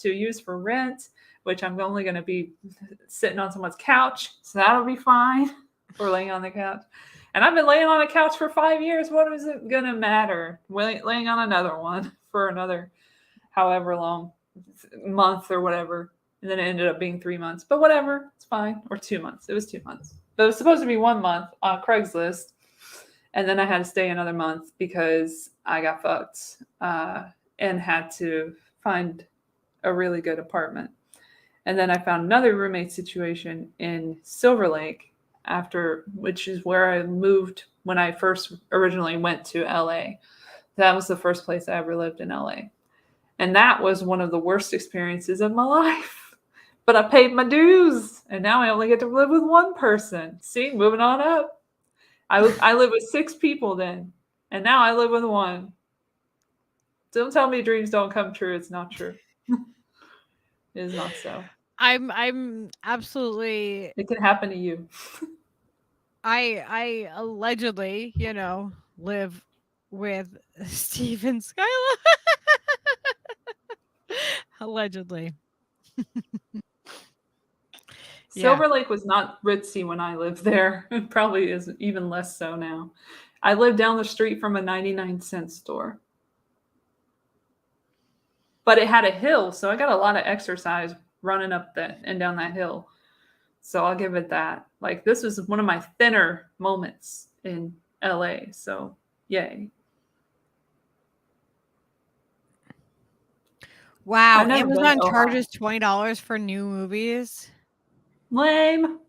use for rent, which I'm only going to be sitting on someone's couch, so that'll be fine, or laying on the couch. And I've been laying on a couch for 5 years. What is it going to matter? Laying on another one for another however long, month or whatever. And then it ended up being 3 months. But whatever, it's fine. Or 2 months. It was 2 months. But it was supposed to be 1 month on Craigslist. And then I had to stay another month because I got fucked and had to find a really good apartment. And then I found another roommate situation in Silver Lake, which is where I moved when I first originally went to LA. That was the first place I ever lived in LA. And that was one of the worst experiences of my life. But I paid my dues, and now I only get to live with one person. See, moving on up. I lived with 6 people then, and now I live with one. Don't tell me dreams don't come true. It's not true. It is not so. I'm absolutely. It can happen to you. I allegedly, live with Steven Skylar. Allegedly. Silver Lake was not ritzy when I lived there. It probably is even less so now. I lived down the street from a 99-cent store. But it had a hill, so I got a lot of exercise running up and down that hill. So I'll give it that. Like, this was one of my thinner moments in LA. So, yay. Wow, Amazon charges $20 for new movies. Lame.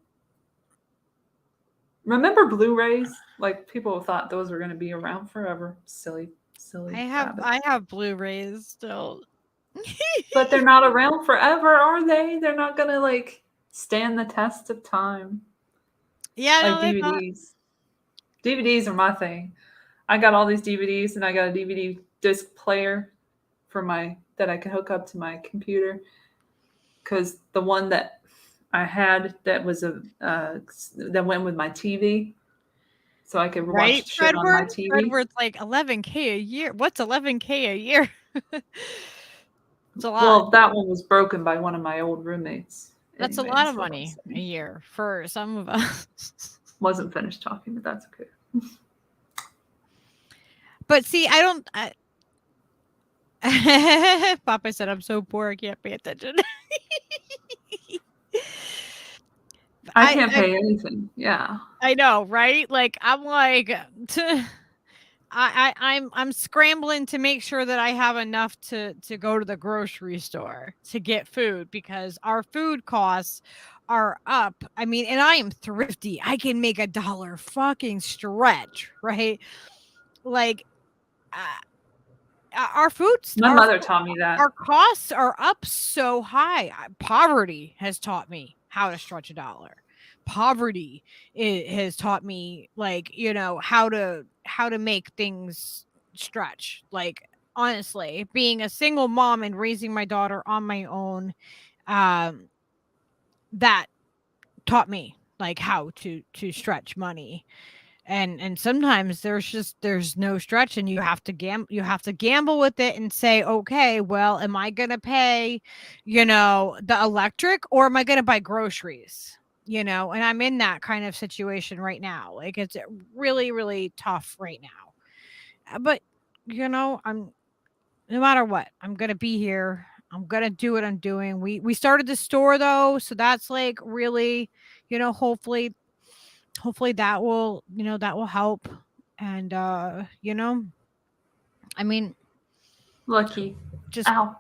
Remember Blurays? Like, people thought those were going to be around forever. Silly. I have Blu-rays still. But they're not around forever, are they? They're not going to, stand the test of time. Yeah, like DVDs. DVDs are my thing. I got all these DVDs, and I got a DVD disc player that I can hook up to my computer. Because the one that I had that was that went with my TV, so I could watch shit on my TV. Fredward's like $11K a year. What's $11K a year? It's a lot. Well, that one was broken by one of my old roommates. That's a lot of money a year for some of us. Wasn't finished talking, but that's okay. But see, Papa said I'm so poor I can't pay attention. I can't pay anything. Yeah. I know, right? Like, I'm like, I'm scrambling to make sure that I have enough to go to the grocery store to get food because our food costs are up. I mean, and I am thrifty. I can make $1 fucking stretch, right? Like our foods, My mother taught me that. our costs are up so high. Poverty has taught me how to stretch $1. Poverty has taught me, like, you know, how to make things stretch. Like, honestly, being a single mom and raising my daughter on my own, that taught me like how to stretch money. And sometimes there's no stretch, and you have to gamble with it and say, okay, well, am I gonna pay, you know, the electric, or am I gonna buy groceries, you know? And I'm in that kind of situation right now. Like, it's really, really tough right now. But, you know, I'm, no matter what, I'm gonna be here. I'm gonna do what I'm doing. We started the store though, so that's like really, you know, hopefully that will, you know, that will help. And you know, I mean, Lucky. just Ow.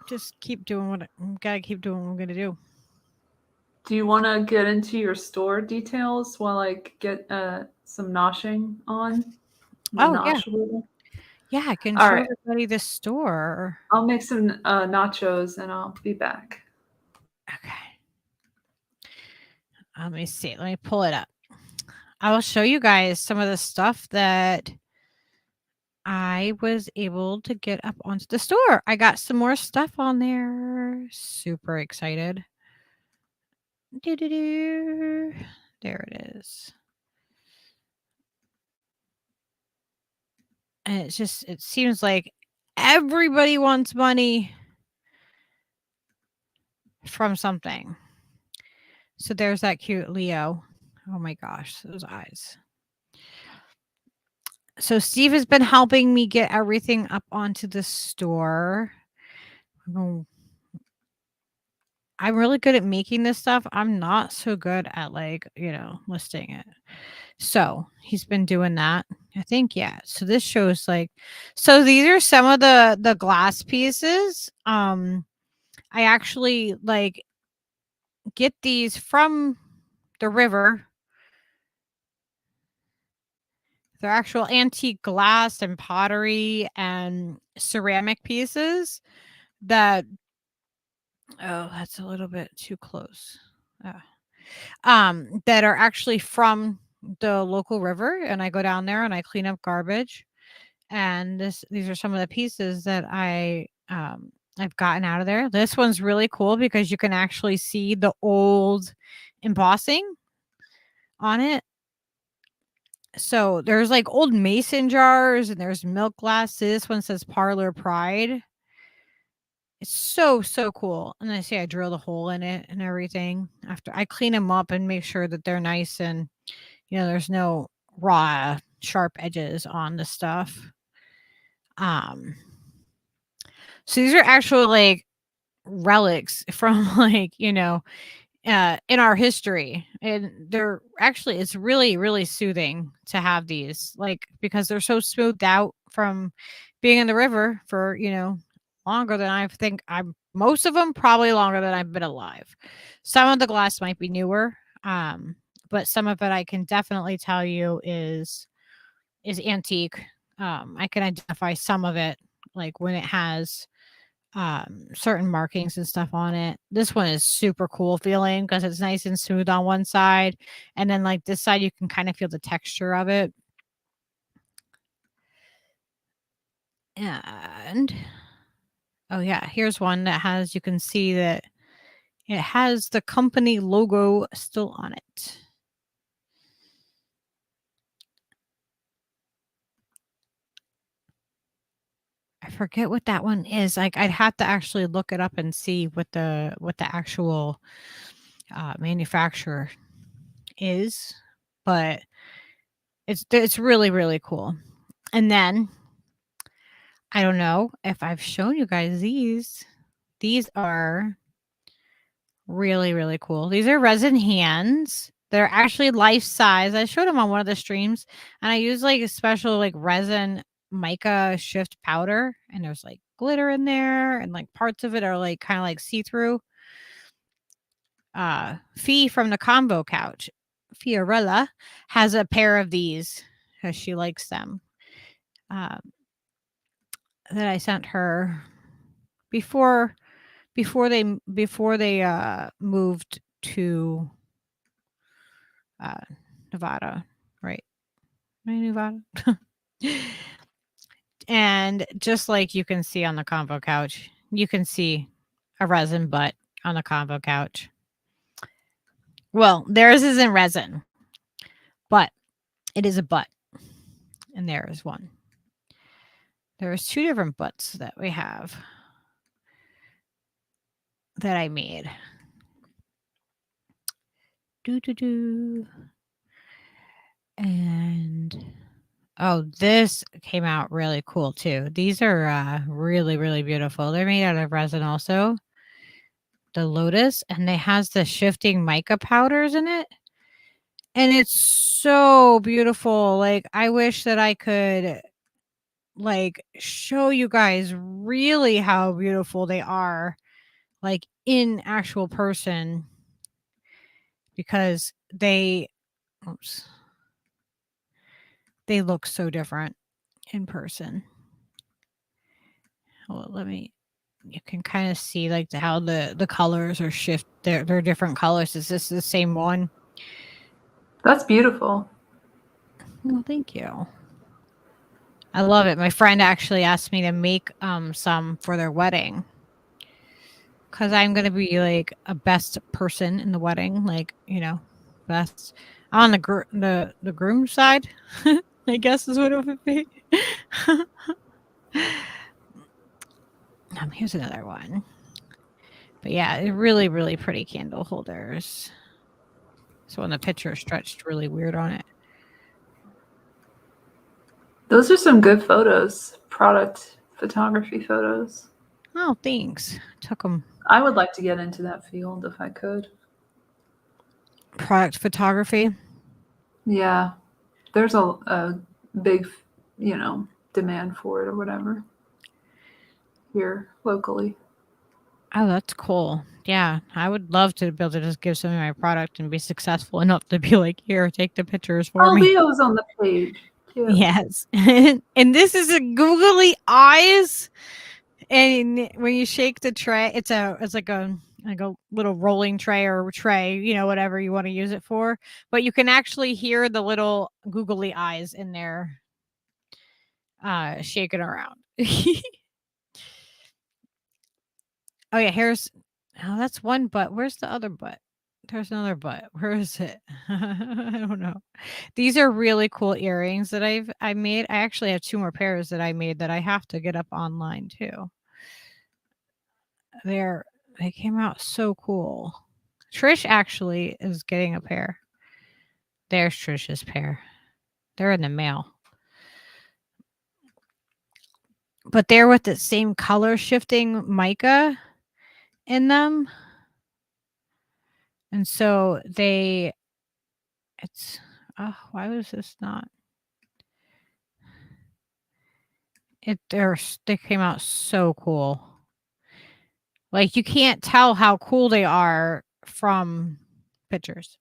just keep doing what gotta keep doing what I'm gonna do. Do you want to get into your store details while I get some noshing on? Oh yeah, yeah, I can All show right. everybody the store. I'll make some nachos and I'll be back. Okay, let me see, let me pull it up. I will show you guys some of the stuff that I was able to get up onto the store. I got some more stuff on there. Super excited. There it is. And it's just, it seems like everybody wants money from something. So there's that cute Leo. Oh my gosh, those eyes. So Steve has been helping me get everything up onto the store. I'm really good at making this stuff. I'm not so good at, like, you know, listing it. So he's been doing that. I think, yeah. So this shows, like, so these are some of the glass pieces. I actually, like, get these from the river. They're actual antique glass and pottery and ceramic pieces that, oh, that's a little bit too close. That are actually from the local river, and I go down there and I clean up garbage. And these are some of the pieces that I've gotten out of there. This one's really cool because you can actually see the old embossing on it. So there's like old mason jars and there's milk glasses. This one says Parlor Pride. It's so cool. And I see I drilled a hole in it and everything. After I clean them up and make sure that they're nice and, you know, there's no raw sharp edges on the stuff. So these are actual, like, relics from, like, you know, in our history, and they're actually, it's really, really soothing to have these, like, because they're so smoothed out from being in the river for, you know, longer than I think most of them probably longer than I've been alive. Some of the glass might be newer, but some of it I can definitely tell you is antique. I can identify some of it, like when it has certain markings and stuff on it. This one is super cool feeling because it's nice and smooth on one side, and then, like, this side you can kind of feel the texture of it. And oh yeah, here's one that has, you can see that it has the company logo still on it. I forget what that one is. Like, I'd have to actually look it up and see what the actual manufacturer is, but it's really, really cool. And then I don't know if I've shown you guys these. These are really, really cool. These are resin hands They're actually life size. I showed them on one of the streams, and I use like a special like resin mica shift powder, and there's like glitter in there, and like parts of it are like kind of like see-through. Fee from the Combo Couch, Fiorella, has a pair of these because she likes them. That I sent her before they moved to Nevada, right? Nevada. And just like you can see on the Combo Couch, you can see a resin butt on the Combo Couch. Well, theirs isn't resin, but it is a butt. And there is one. There's 2 different butts that we have that I made. And this came out really cool too. These are really, really beautiful. They're made out of resin also. The Lotus, and it has the shifting mica powders in it. And it's so beautiful. Like, I wish that I could like show you guys really how beautiful they are, like in actual person, because they look so different in person. Well, you can kind of see like how the colors are shift. They're different colors. Is this the same one? That's beautiful. Well, thank you. I love it. My friend actually asked me to make some for their wedding, because I'm gonna be like a best person in the wedding, like, you know, best on the groom side. I guess is what it would be. Here's another one. But yeah, really, really pretty candle holders. So when the picture stretched really weird on it. Those are some good photos, product photography photos. Oh, thanks. Took them. I would like to get into that field if I could. Product photography? Yeah. There's a big, demand for it or whatever here locally. Oh, that's cool. Yeah, I would love to be able to just give somebody my product and be successful enough to be like, here, take the pictures for me. Leo's on the page. Too. Yes. And this is a googly eyes. And when you shake the tray, it's like a little rolling tray or tray, you know, whatever you want to use it for. But you can actually hear the little googly eyes in there shaking around. Oh yeah, that's one butt. Where's the other butt? There's another butt. Where is it? I don't know. These are really cool earrings that I made. I actually have 2 more pairs that I made that I have to get up online too. They came out so cool. Trish actually is getting a pair. There's Trish's pair. They're in the mail. But they're with the same color shifting mica in them. And so why was this not? They came out so cool. Like, you can't tell how cool they are from pictures.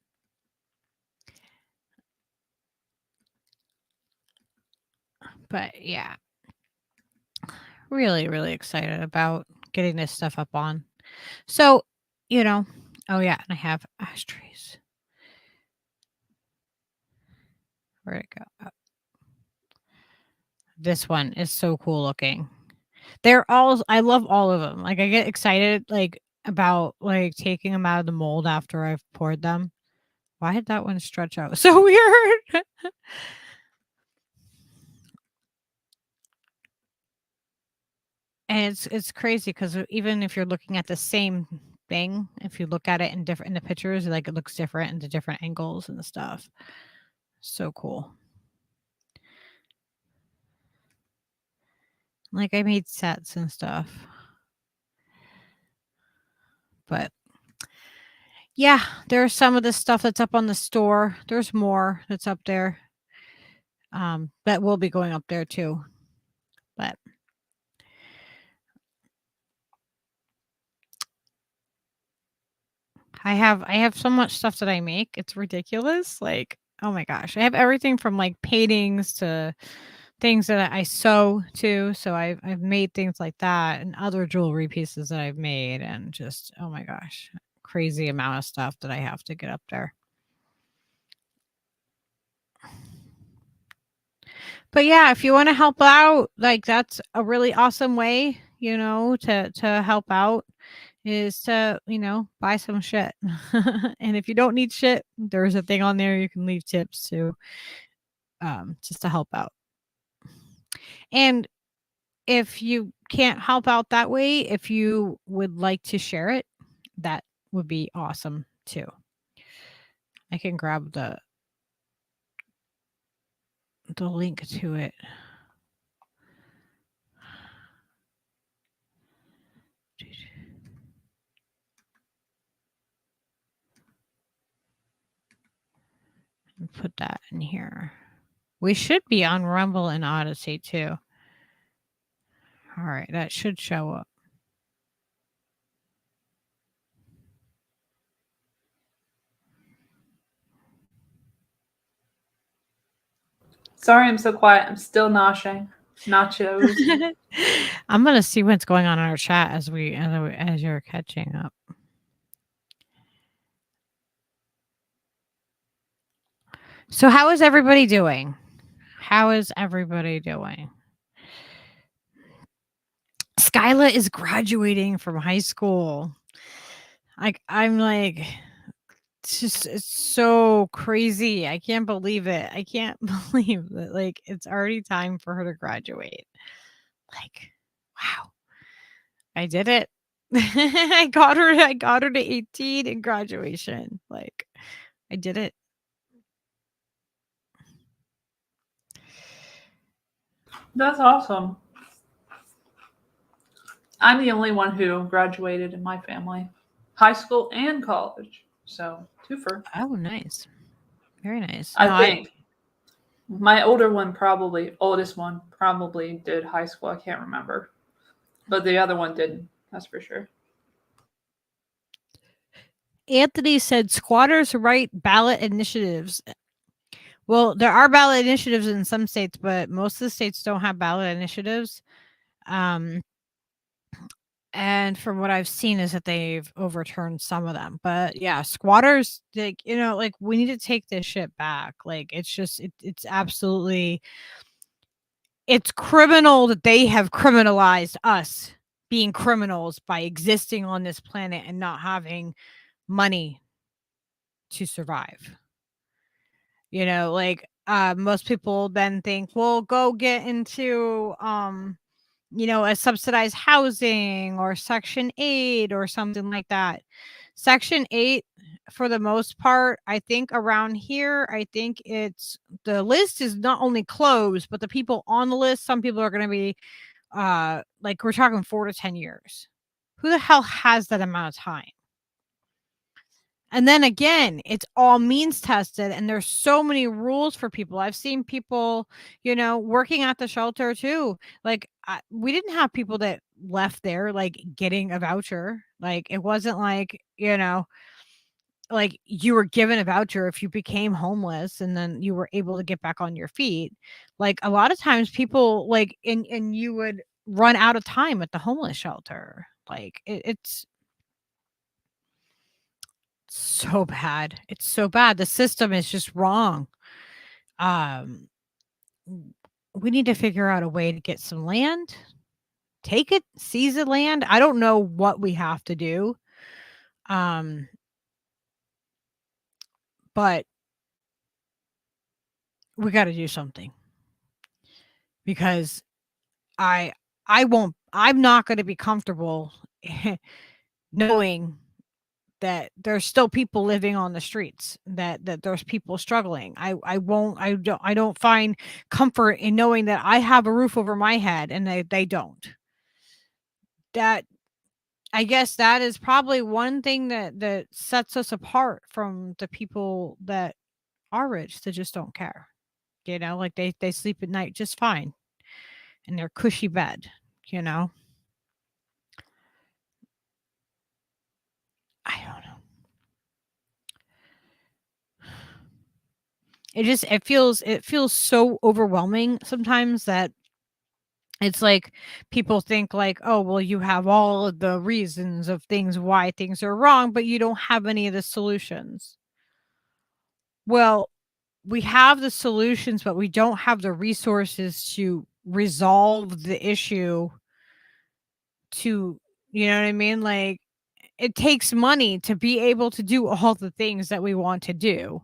But yeah, really, really excited about getting this stuff up on. So, you know, oh yeah, and I have ashtrays. Where'd it go? Oh. This one is so cool looking. I love all of them. Like, I get excited like about like taking them out of the mold after I've poured them. Why did that one stretch out so weird? And it's crazy because even if you're looking at the same thing, if you look at it in the pictures, like, it looks different in the different angles and stuff. So cool. Like, I made sets and stuff. But Yeah, there's some of the stuff that's up on the store. There's more that's up there. That will be going up there too. But I have so much stuff that I make. It's ridiculous. Like, oh my gosh. I have everything from like paintings to things that I sew too. So I've made things like that and other jewelry pieces that I've made, and just, oh my gosh, crazy amount of stuff that I have to get up there. But yeah, if you want to help out, like that's a really awesome way, to help out, is to, buy some shit. And if you don't need shit, there's a thing on there you can leave tips to, just to help out. And if you can't help out that way, if you would like to share it, that would be awesome too. I can grab the link to it. And put that in here. We should be on Rumble and Odyssey too. All right, that should show up. Sorry, I'm so quiet. I'm still noshing. Nachos. I'm gonna see what's going on in our chat as you're catching up. So how is everybody doing? How is everybody doing? Skyla is graduating from high school. I'm like, it's so crazy. I can't believe it. I can't believe that, like, it's already time for her to graduate. Like, wow. I did it. I got her to 18 in graduation. Like, I did it. That's awesome. I'm the only one who graduated in my family, high school and college. So, twofer. Oh, nice. Very nice. I think my oldest one probably did high school. I can't remember. But the other one didn't. That's for sure. Anthony said squatters write ballot initiatives. Well, there are ballot initiatives in some states, but most of the states don't have ballot initiatives. And from what I've seen is that they've overturned some of them. But yeah, squatters, like, we need to take this shit back. Like, it's just, it's absolutely, it's criminal that they have criminalized us being criminals by existing on this planet and not having money to survive. Most people then think, well, go get into, a subsidized housing or Section 8 or something like that. Section 8, for the most part, I think around here, I think it's, the list is not only closed, but the people on the list, some people are going to be, like, we're talking 4 to 10 years. Who the hell has that amount of time? And then again, it's all means tested, and there's so many rules for people. I've seen people, working at the shelter too. Like, we didn't have people that left there, like, getting a voucher. Like, it wasn't like, like you were given a voucher if you became homeless and then you were able to get back on your feet. Like, a lot of times people, like, and you would run out of time at the homeless shelter. Like, it's so bad. It's so bad. The system is just wrong. We need to figure out a way to get some land, take it, seize the land. I don't know what we have to do. But we got to do something, because I'm not going to be comfortable knowing that there's still people living on the streets, that there's people struggling. I don't find comfort in knowing that I have a roof over my head and they don't. That I guess that is probably one thing that sets us apart from the people that are rich that just don't care. You know, like they sleep at night just fine in their cushy bed, you know. I don't know. It feels so overwhelming sometimes that it's like people think like, oh, well, you have all of the reasons of things why things are wrong, but you don't have any of the solutions. Well, we have the solutions, but we don't have the resources to resolve the issue to, you know what I mean? Like, it takes money to be able to do all the things that we want to do.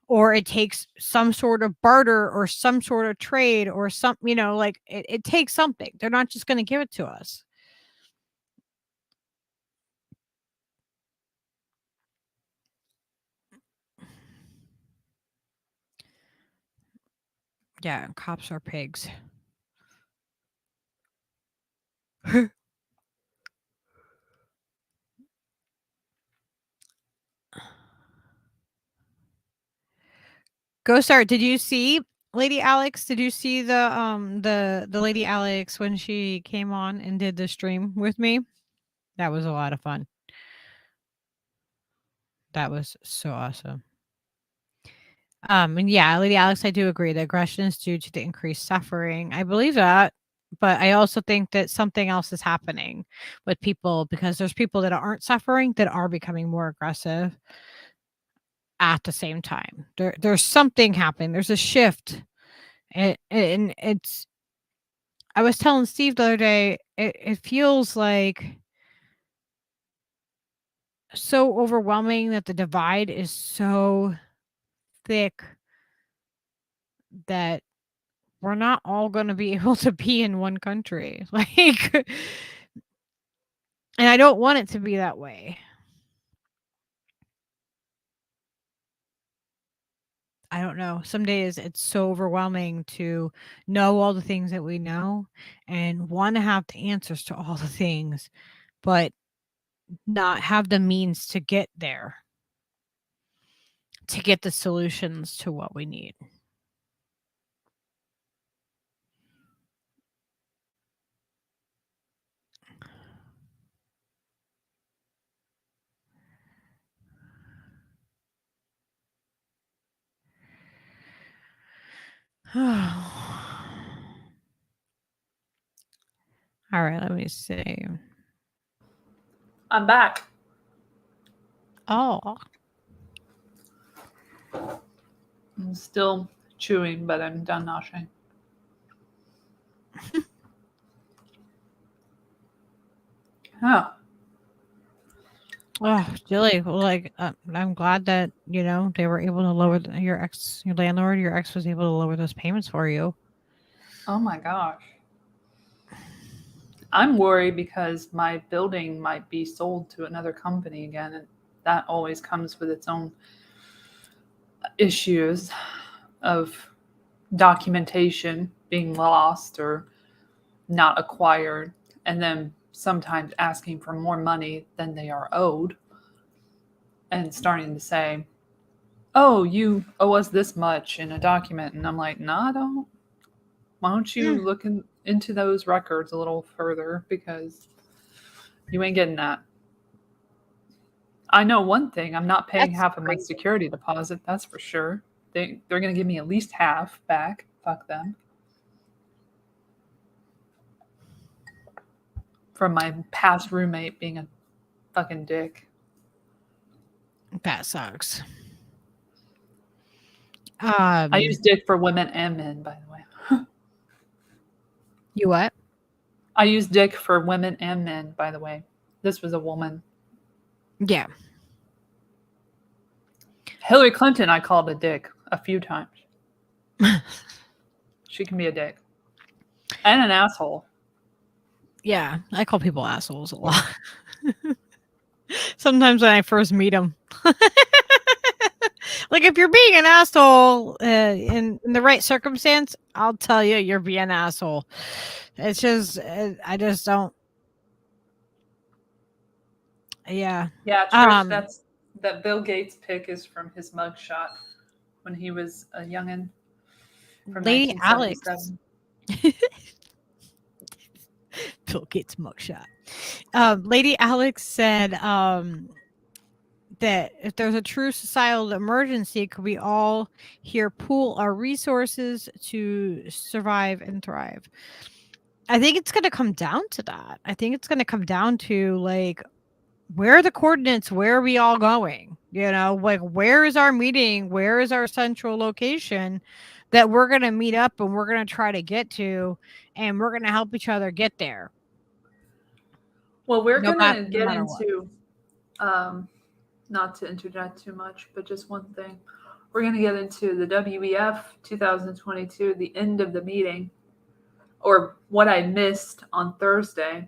Or it takes some sort of barter or some sort of trade or some, you know, like it takes something. They're not just going to give it to us. Yeah, cops are pigs. Go start. Did you see Lady Alex? Did you see the Lady Alex when she came on and did the stream with me? That was a lot of fun. That was so awesome. And yeah, Lady Alex, I do agree. The aggression is due to the increased suffering. I believe that, but I also think that something else is happening with people because there's people that aren't suffering that are becoming more aggressive at the same time. There's something happening. There's a shift, and it's. I was telling Steve the other day. It feels like so overwhelming that the divide is so thick that we're not all going to be able to be in one country. Like, and I don't want it to be that way. I don't know. Some days it's so overwhelming to know all the things that we know and want to have the answers to all the things, but not have the means to get there, to get the solutions to what we need. All right, let me see. I'm back. Oh. I'm still chewing, but I'm done noshing. Oh. Oh, Jilly, like, I'm glad that, you know, they were able to lower your ex was able to lower those payments for you. Oh my gosh. I'm worried because my building might be sold to another company again, and that always comes with its own issues of documentation being lost or not acquired, and then sometimes asking for more money than they are owed and starting to say, oh, you owe us this much in a document. And I'm like, no, I don't. Why don't you look into those records a little further, because you ain't getting that. I know one thing, I'm not paying half of my security deposit, that's for sure. They're going to give me at least half back. Fuck them. From my past roommate being a fucking dick. That sucks. I use dick for women and men, by the way. You what? I use dick for women and men, by the way. This was a woman. Yeah. Hillary Clinton I called a dick a few times. She can be a dick. And an asshole. Yeah, I call people assholes a lot. Sometimes when I first meet them. Like, if you're being an asshole in the right circumstance, I'll tell you you're being an asshole. It's just, I just don't. Yeah. Yeah, Trish, that Bill Gates pic is from his mugshot when he was a youngin from Lady Alex. 1977. Bill Gates mugshot. Lady Alex said that if there's a true societal emergency, could we all here pool our resources to survive and thrive? I think it's going to come down to that. I think it's going to come down to like, where are the coordinates? Where are we all going? You know, like, where is our meeting? Where is our central location that we're going to meet up and we're going to try to get to, and we're going to help each other get there. Well, we're No going to no get matter what. into, not to interject too much, but just one thing. We're going to get into the WEF 2022, the end of the meeting, or what I missed on Thursday,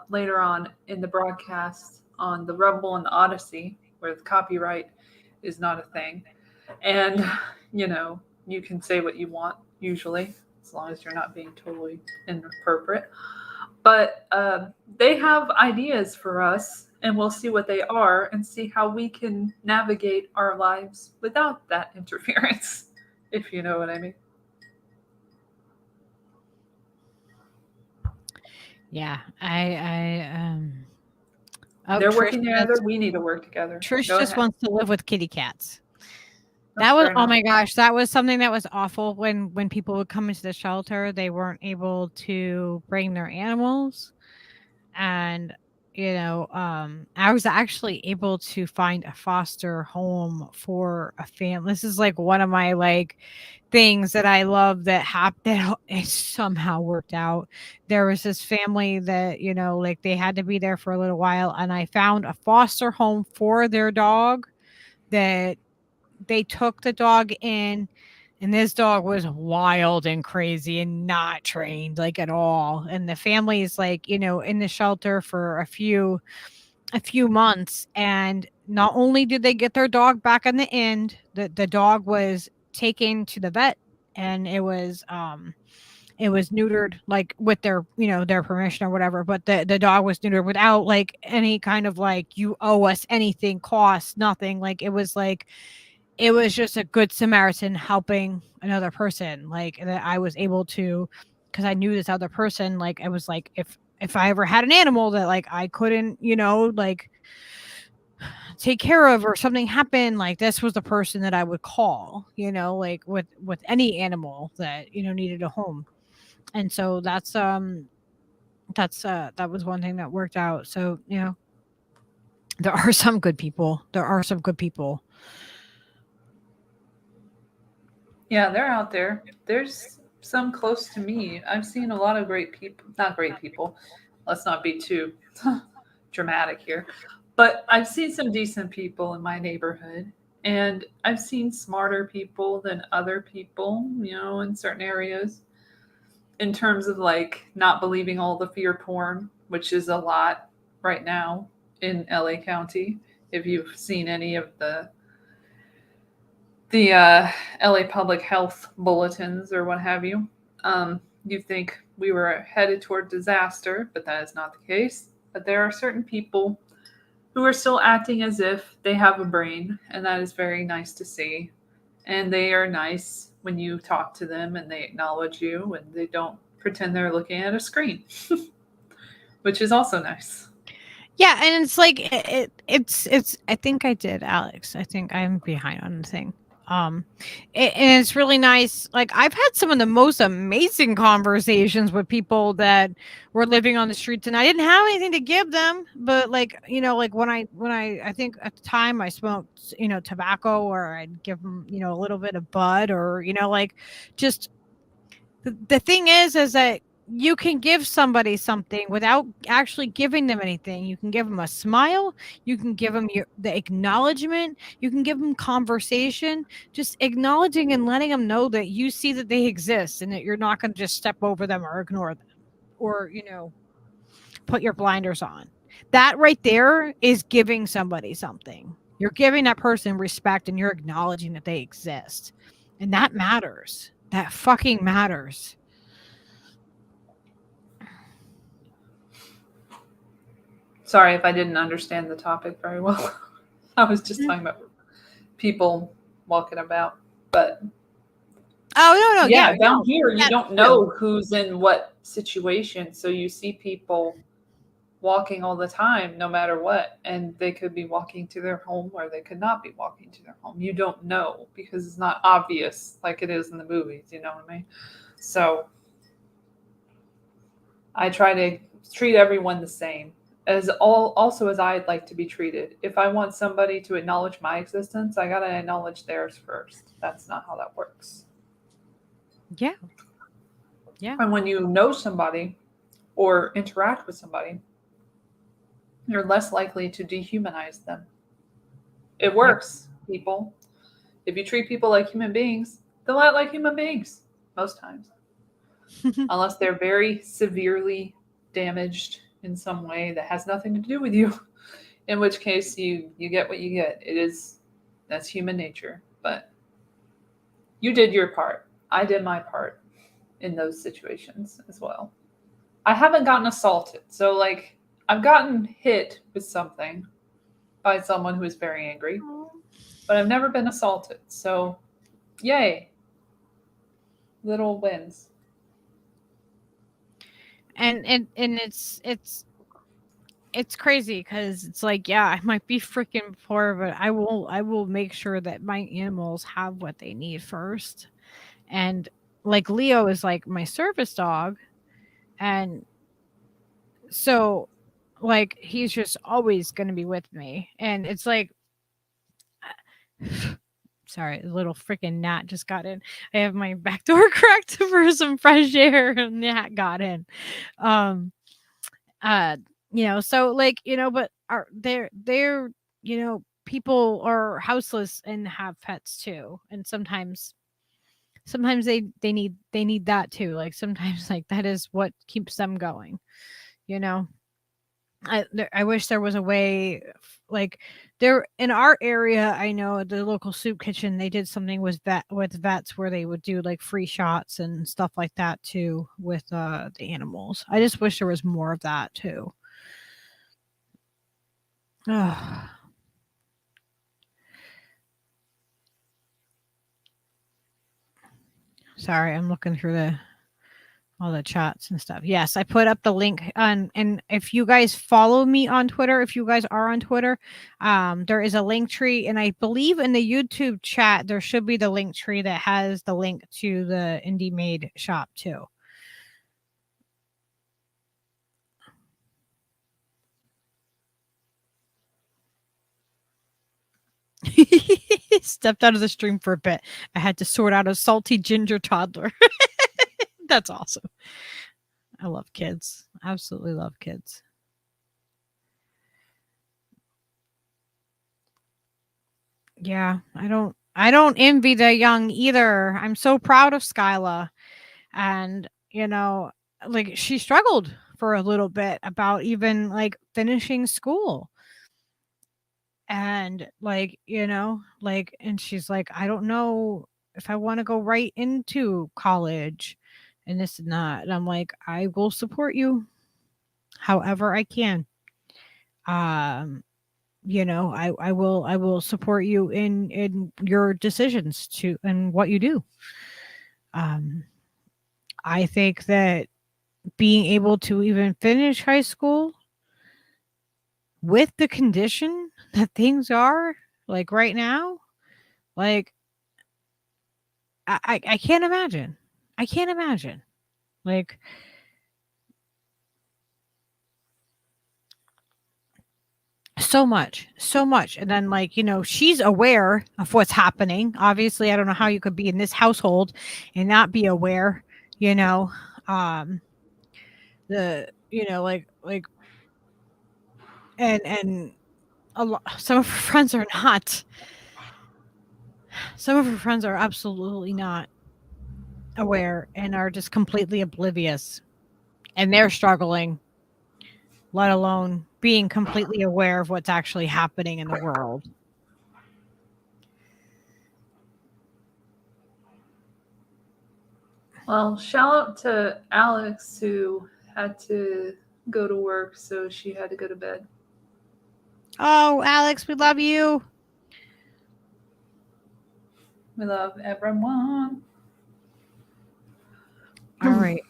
later on in the broadcast on the Rumble and the Odyssey, where the copyright is not a thing. And, you know, you can say what you want, usually, as long as you're not being totally inappropriate. But they have ideas for us, and we'll see what they are and see how we can navigate our lives without that interference, if you know what I mean. Yeah, They're Trish working together. We need to work together. Trish Go just ahead. wants to live with kitty cats. That's That was, fair oh enough. my gosh, that was something that was awful when people would come into the shelter. They weren't able to bring their animals. And, you know, I was actually able to find a foster home for a family. This is like one of my like things that I love that happened. It somehow worked out. There was this family that, you know, like they had to be there for a little while, and I found a foster home for their dog that they took the dog in, and this dog was wild and crazy and not trained like at all. And the family is like, you know, in the shelter for a few months, and not only did they get their dog back in the end, the dog was taken to the vet, and it was neutered, like with their, you know, their permission or whatever, but the dog was neutered without like any kind of like, you owe us anything, cost nothing. Like it was just a good Samaritan helping another person, like that I was able to, because I knew this other person, like I was like, if I ever had an animal that like I couldn't, you know, like take care of, or something happened, like this was the person that I would call, you know, like with any animal that, you know, needed a home. And so that was one thing that worked out. So, you know, there are some good people. Yeah, they're out there. There's some close to me. I've seen a lot of great people. Not great people. Let's not be too dramatic here. But I've seen some decent people in my neighborhood. And I've seen smarter people than other people, you know, in certain areas. In terms of like not believing all the fear porn, which is a lot right now in LA County. If you've seen any of the LA public health bulletins or what have you, you think we were headed toward disaster, but that is not the case. But there are certain people who are still acting as if they have a brain, and that is very nice to see. And they are nice when you talk to them and they acknowledge you and they don't pretend they're looking at a screen, which is also nice. Yeah, and it's like it's I think I did, Alex. I think I'm behind on the thing. And it's really nice. Like I've had some of the most amazing conversations with people that were living on the streets, and I didn't have anything to give them. But like, you know, like when I think at the time I smoked, you know, tobacco, or I'd give them, you know, a little bit of bud, or, you know, like just the thing is that you can give somebody something without actually giving them anything. You can give them a smile. You can give them the acknowledgement. You can give them conversation, just acknowledging and letting them know that you see that they exist and that you're not going to just step over them or ignore them, or, you know, put your blinders on. That right there is giving somebody something. You're giving that person respect, and you're acknowledging that they exist. And that matters. That fucking matters. Sorry if I didn't understand the topic very well. I was just talking about people walking about. But Oh, no. down here, you that don't too. know who's in what situation. So you see people walking all the time, no matter what. And they could be walking to their home or they could not be walking to their home. You don't know because it's not obvious like it is in the movies. You know what I mean? So I try to treat everyone the same also as I'd like to be treated. If I want somebody to acknowledge my existence, I gotta acknowledge theirs first. That's not how that works. Yeah. And when you know somebody or interact with somebody, you're less likely to dehumanize them. It works, people. If you treat people like human beings, they'll act like human beings most times. Unless they're very severely damaged in some way that has nothing to do with you, in which case you get what you get. That's human nature. But you did your part. I did my part in those situations as well. I haven't gotten assaulted. So like I've gotten hit with something by someone who is very angry, but I've never been assaulted. So yay. Little wins. And it's crazy because it's like, yeah, I might be freaking poor, but I will make sure that my animals have what they need first. And like Leo is like my service dog, and so like he's just always going to be with me. And it's like, sorry, a little freaking gnat just got in. I have my back door cracked for some fresh air, and gnat got in. So like, but they're people are houseless and have pets too, and sometimes they need that too. Like sometimes like that is what keeps them going. I wish there was a way, like there in our area. I know the local soup kitchen, they did something with vets where they would do like free shots and stuff like that too with the animals. I just wish there was more of that too. Ugh. Sorry, I'm looking through all the chats and stuff. Yes, I put up the link on, and if you guys follow me on Twitter, if you guys are on Twitter, there is a LINKTREE, and I believe in the YouTube chat there should be the LINKTREE that has the link to the Indie Made shop too. Stepped out of the stream for a bit. I had to sort out a salty ginger toddler. That's awesome. I love kids. Absolutely love kids. Yeah, I don't envy the young either. I'm so proud of Skyla. And, like she struggled for a little bit about even like finishing school. And like, and she's like, I don't know if I want to go right into college and this and that. And I'm like, I will support you however I can. I will support you in your decisions to and what you do. I think that being able to even finish high school with the condition that things are like right now, like I can't imagine. I can't imagine. Like so much. And then like, she's aware of what's happening. Obviously, I don't know how you could be in this household and not be aware, like and a lot, some of her friends are not. Some of her friends are absolutely not aware and are just completely oblivious, and they're struggling, let alone being completely aware of what's actually happening in the world. Well, shout out to Alex who had to go to work, so she had to go to bed. Oh, Alex, we love you. We love everyone. All right.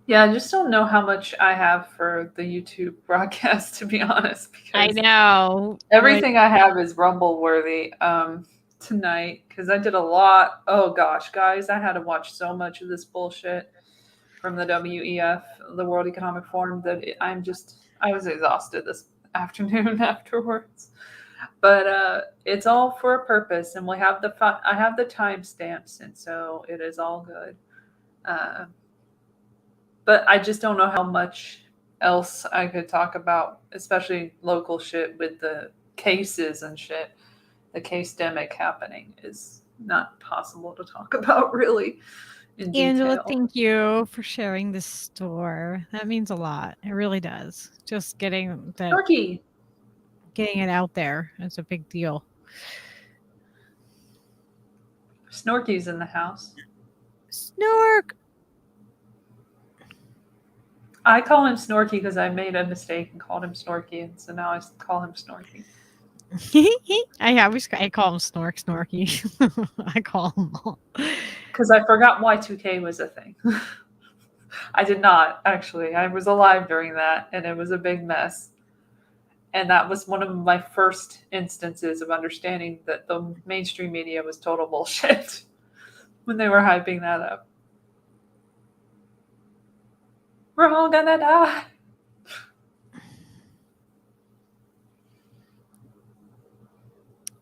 Yeah, I just don't know how much I have for the YouTube broadcast, to be honest, I because know. everything I have is Rumble worthy tonight, because I did a lot. Oh gosh, guys, I had to watch so much of this bullshit from the WEF, the World Economic Forum, that I was exhausted this afternoon afterwards. But it's all for a purpose, and I have the timestamps, and so it is all good. But I just don't know how much else I could talk about, especially local shit with the cases and shit. The case-demic happening is not possible to talk about really in Angela, detail. thank you for sharing this store. That means a lot. It really does. Just getting it out there is a big deal. Snorky's in the house. Snork. I call him Snorky because I made a mistake and called him Snorky, and so now I call him Snorky. I call him Snorky. I call him all. Because I forgot Y2K was a thing. I did not, actually. I was alive during that, and it was a big mess. And that was one of my first instances of understanding that the mainstream media was total bullshit when they were hyping that up. We're all gonna die.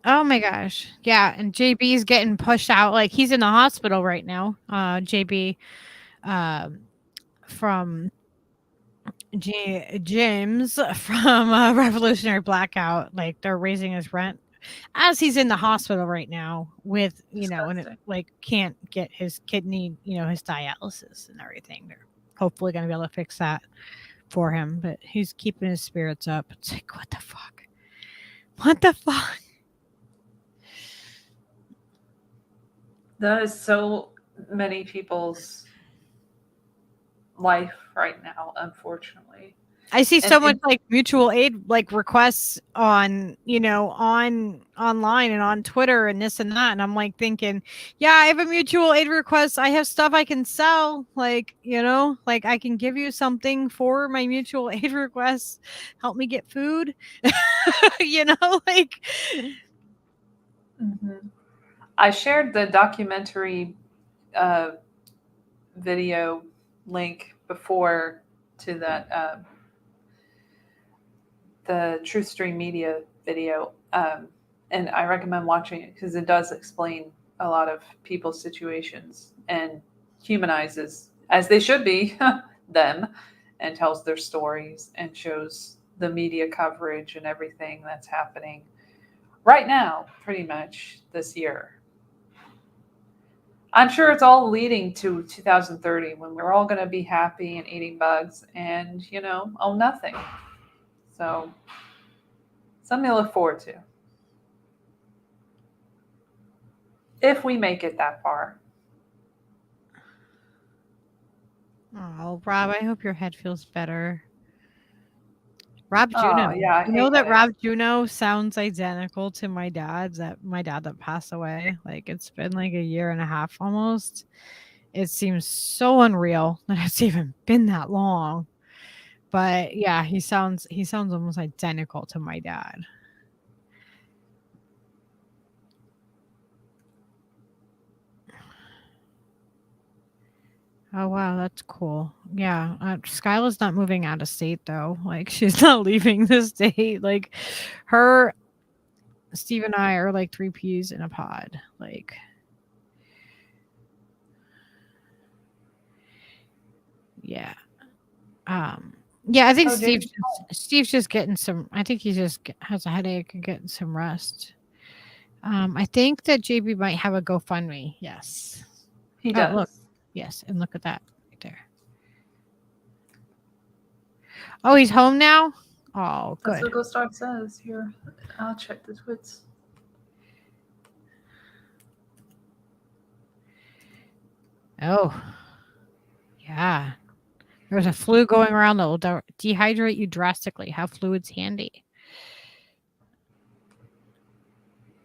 Oh my gosh. Yeah. And JB's getting pushed out. Like he's in the hospital right now. JB from James from Revolutionary Blackout. Like they're raising his rent as he's in the hospital right now with, and it like can't get his kidney, his dialysis and everything. They're hopefully going to be able to fix that for him, but he's keeping his spirits up. It's like, what the fuck? What the fuck? That is so many people's life right now, unfortunately. I see so much like mutual aid like requests on online and on Twitter and this and that, and I'm like thinking, yeah, I have a mutual aid request. I have stuff I can sell, like like I can give you something for my mutual aid requests. Help me get food, like. Mm-hmm. I shared the documentary video link before to that the Truthstream Media video, and I recommend watching it because it does explain a lot of people's situations and humanizes, as they should be, them, and tells their stories and shows the media coverage and everything that's happening right now, pretty much this year. I'm sure it's all leading to 2030 when we're all going to be happy and eating bugs and, own nothing. So, something to look forward to. If we make it that far. Oh, Rob, I hope your head feels better. Rob Juno. Oh, yeah, that Rob Juno sounds identical to my dad that passed away. Like it's been like a year and a half almost. It seems so unreal that it's even been that long. But yeah, he sounds almost identical to my dad. Oh wow, that's cool. Yeah, Skyla's not moving out of state though. Like she's not leaving the state. Like Steve and I are like 3 peas in a pod. Like yeah. Yeah, I think Steve's just getting some. I think he just has a headache and getting some rest. I think that JB might have a GoFundMe. Yes, he does. Look, yes, and look at that right there. Oh, he's home now. Oh, good. That's what Ghost Dog says here. I'll check the tweets. Oh, yeah. There's a flu going around that will dehydrate you drastically. Have fluids handy.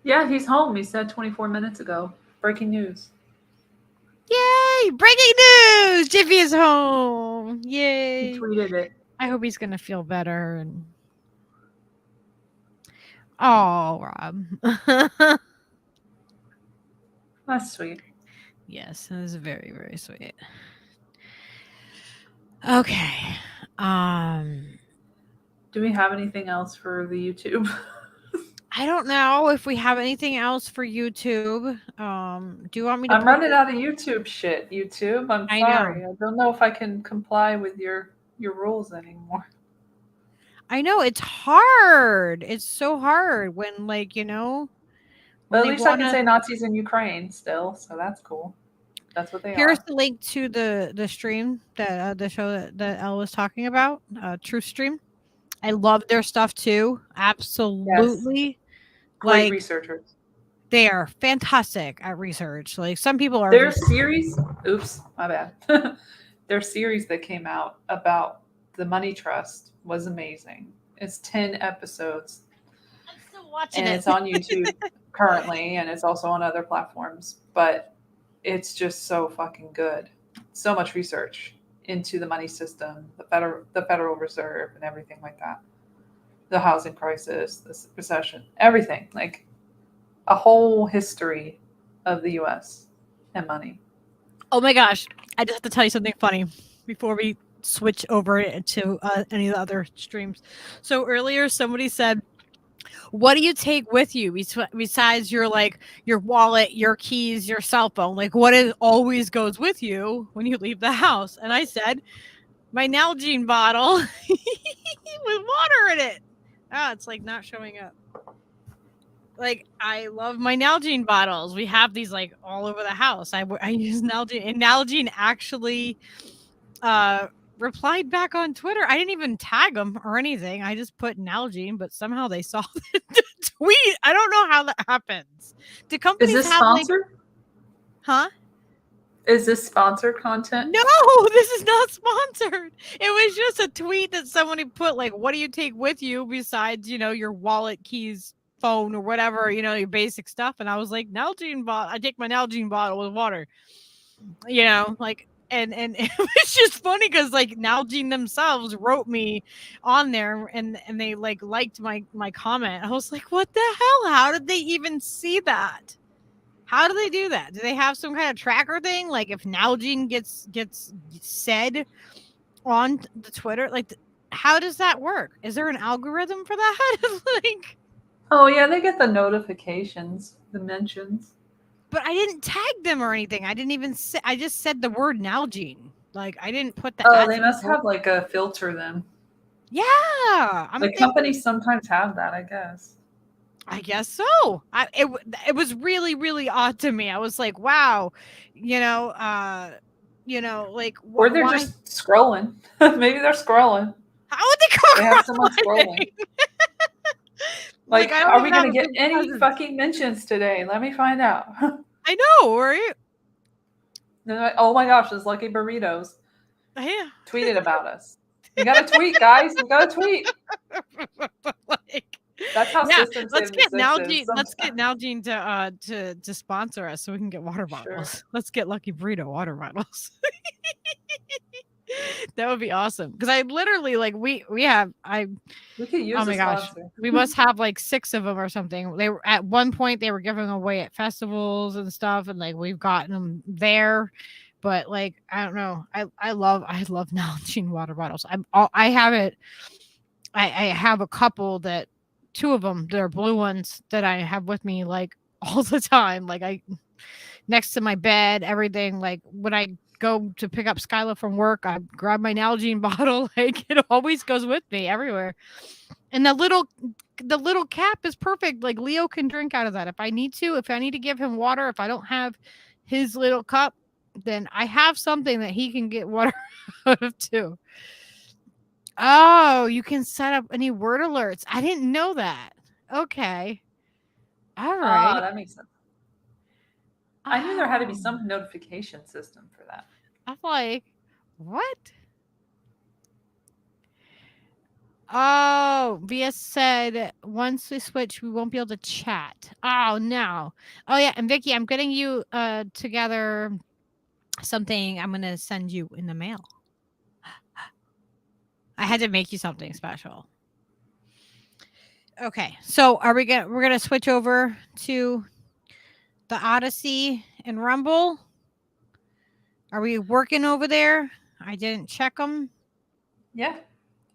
Yeah, he's home. He said 24 minutes ago. Breaking news. Yay! Breaking news! Jiffy is home. Yay! He tweeted it. I hope he's gonna feel better. And oh, Rob. That's sweet. Yes, that is very, very sweet. Okay. Do we have anything else for the YouTube? I don't know if we have anything else for YouTube. Do you want me to? I'm running out of YouTube shit. YouTube, I'm sorry. I don't know if I can comply with your rules anymore. I know it's hard. It's so hard when, like, you know. But at least I can say Nazis in Ukraine still, so that's cool. That's what they Here's are. the link to the stream that the show that Elle was talking about. Truthstream. I love their stuff too. Absolutely. Yes. Great Like, researchers. They are fantastic at research. Like, some people are. Their series. Oops, my bad. Their series that came out about the money trust was amazing. It's 10 episodes. I'm still watching and it. It's on YouTube currently, and it's also on other platforms. But it's just so fucking good. So much research into the money system, the Federal Reserve, and everything like that. The housing crisis, the recession, everything. Like a whole history of the U.S. and money. Oh my gosh! I just have to tell you something funny before we switch over to any of the other streams. So earlier, somebody said, "What do you take with you besides your wallet, your keys, your cell phone? Like, what always goes with you when you leave the house?" And I said, "My Nalgene bottle with water in it." Ah, it's like not showing up. Like, I love my Nalgene bottles. We have these like all over the house. I use Nalgene, and Nalgene actually replied back on Twitter. I didn't even tag them or anything. I just put Nalgene, but somehow they saw the tweet. I don't know how that happens. Do companies Is this have sponsored? Huh? Is this sponsored content? No, this is not sponsored. It was just a tweet that somebody put, like, what do you take with you besides, your wallet, keys, phone, or whatever, your basic stuff. And I was like, Nalgene bottle. I take my Nalgene bottle with water. Like, and it was just funny because like Nalgene themselves wrote me on there and they liked my comment. I was like, what the hell? How did they even see that? How do they do that? Do they have some kind of tracker thing? Like, if Nalgene gets said on the Twitter, like, how does that work? Is there an algorithm for that? Like, oh yeah, they get the notifications, the mentions. But I didn't tag them or anything. I didn't even say. I just said the word Nalgene. Like, I didn't put the. Oh, they must have like a filter then. Yeah, companies sometimes have that, I guess. I guess so. It was really, really odd to me. I was like, wow, like, or they're just scrolling. Maybe they're scrolling. How would they have someone scrolling? Like, are we going to get any fucking mentions today? Let me find out. I know, right? Oh my gosh, those Lucky Burritos. Yeah. Tweeted about us. We got to tweet, guys. We got to tweet. That's how systems. Let's get Nalgene. Let's get Nalgene to sponsor us so we can get water bottles. Sure. Let's get Lucky Burrito water bottles. That would be awesome because I literally we could use. Oh my gosh, we must have like 6 of them or something. They were at one point they were giving away at festivals and stuff, and like we've gotten them there. But like I don't know, I love Nalgene water bottles. I have it. I have a couple that 2 of them, they're blue ones that I have with me like all the time. Like I next to my bed, everything. Like when I go to pick up Skyla from work, I grab my Nalgene bottle. Like it always goes with me everywhere. And the little cap is perfect. Like Leo can drink out of that if I need to. If I need to give him water, if I don't have his little cup, then I have something that he can get water out of too. Oh, you can set up any word alerts. I didn't know that. Okay. All right. Oh, that makes sense. I knew there had to be some notification system for that. I'm like, what? Oh, VS said once we switch, we won't be able to chat. Oh no. Oh yeah, and Vicky, I'm getting you together something I'm gonna send you in the mail. I had to make you something special. Okay, so we're gonna switch over to the Odyssey and Rumble. Are we working over there? I didn't check them. Yeah.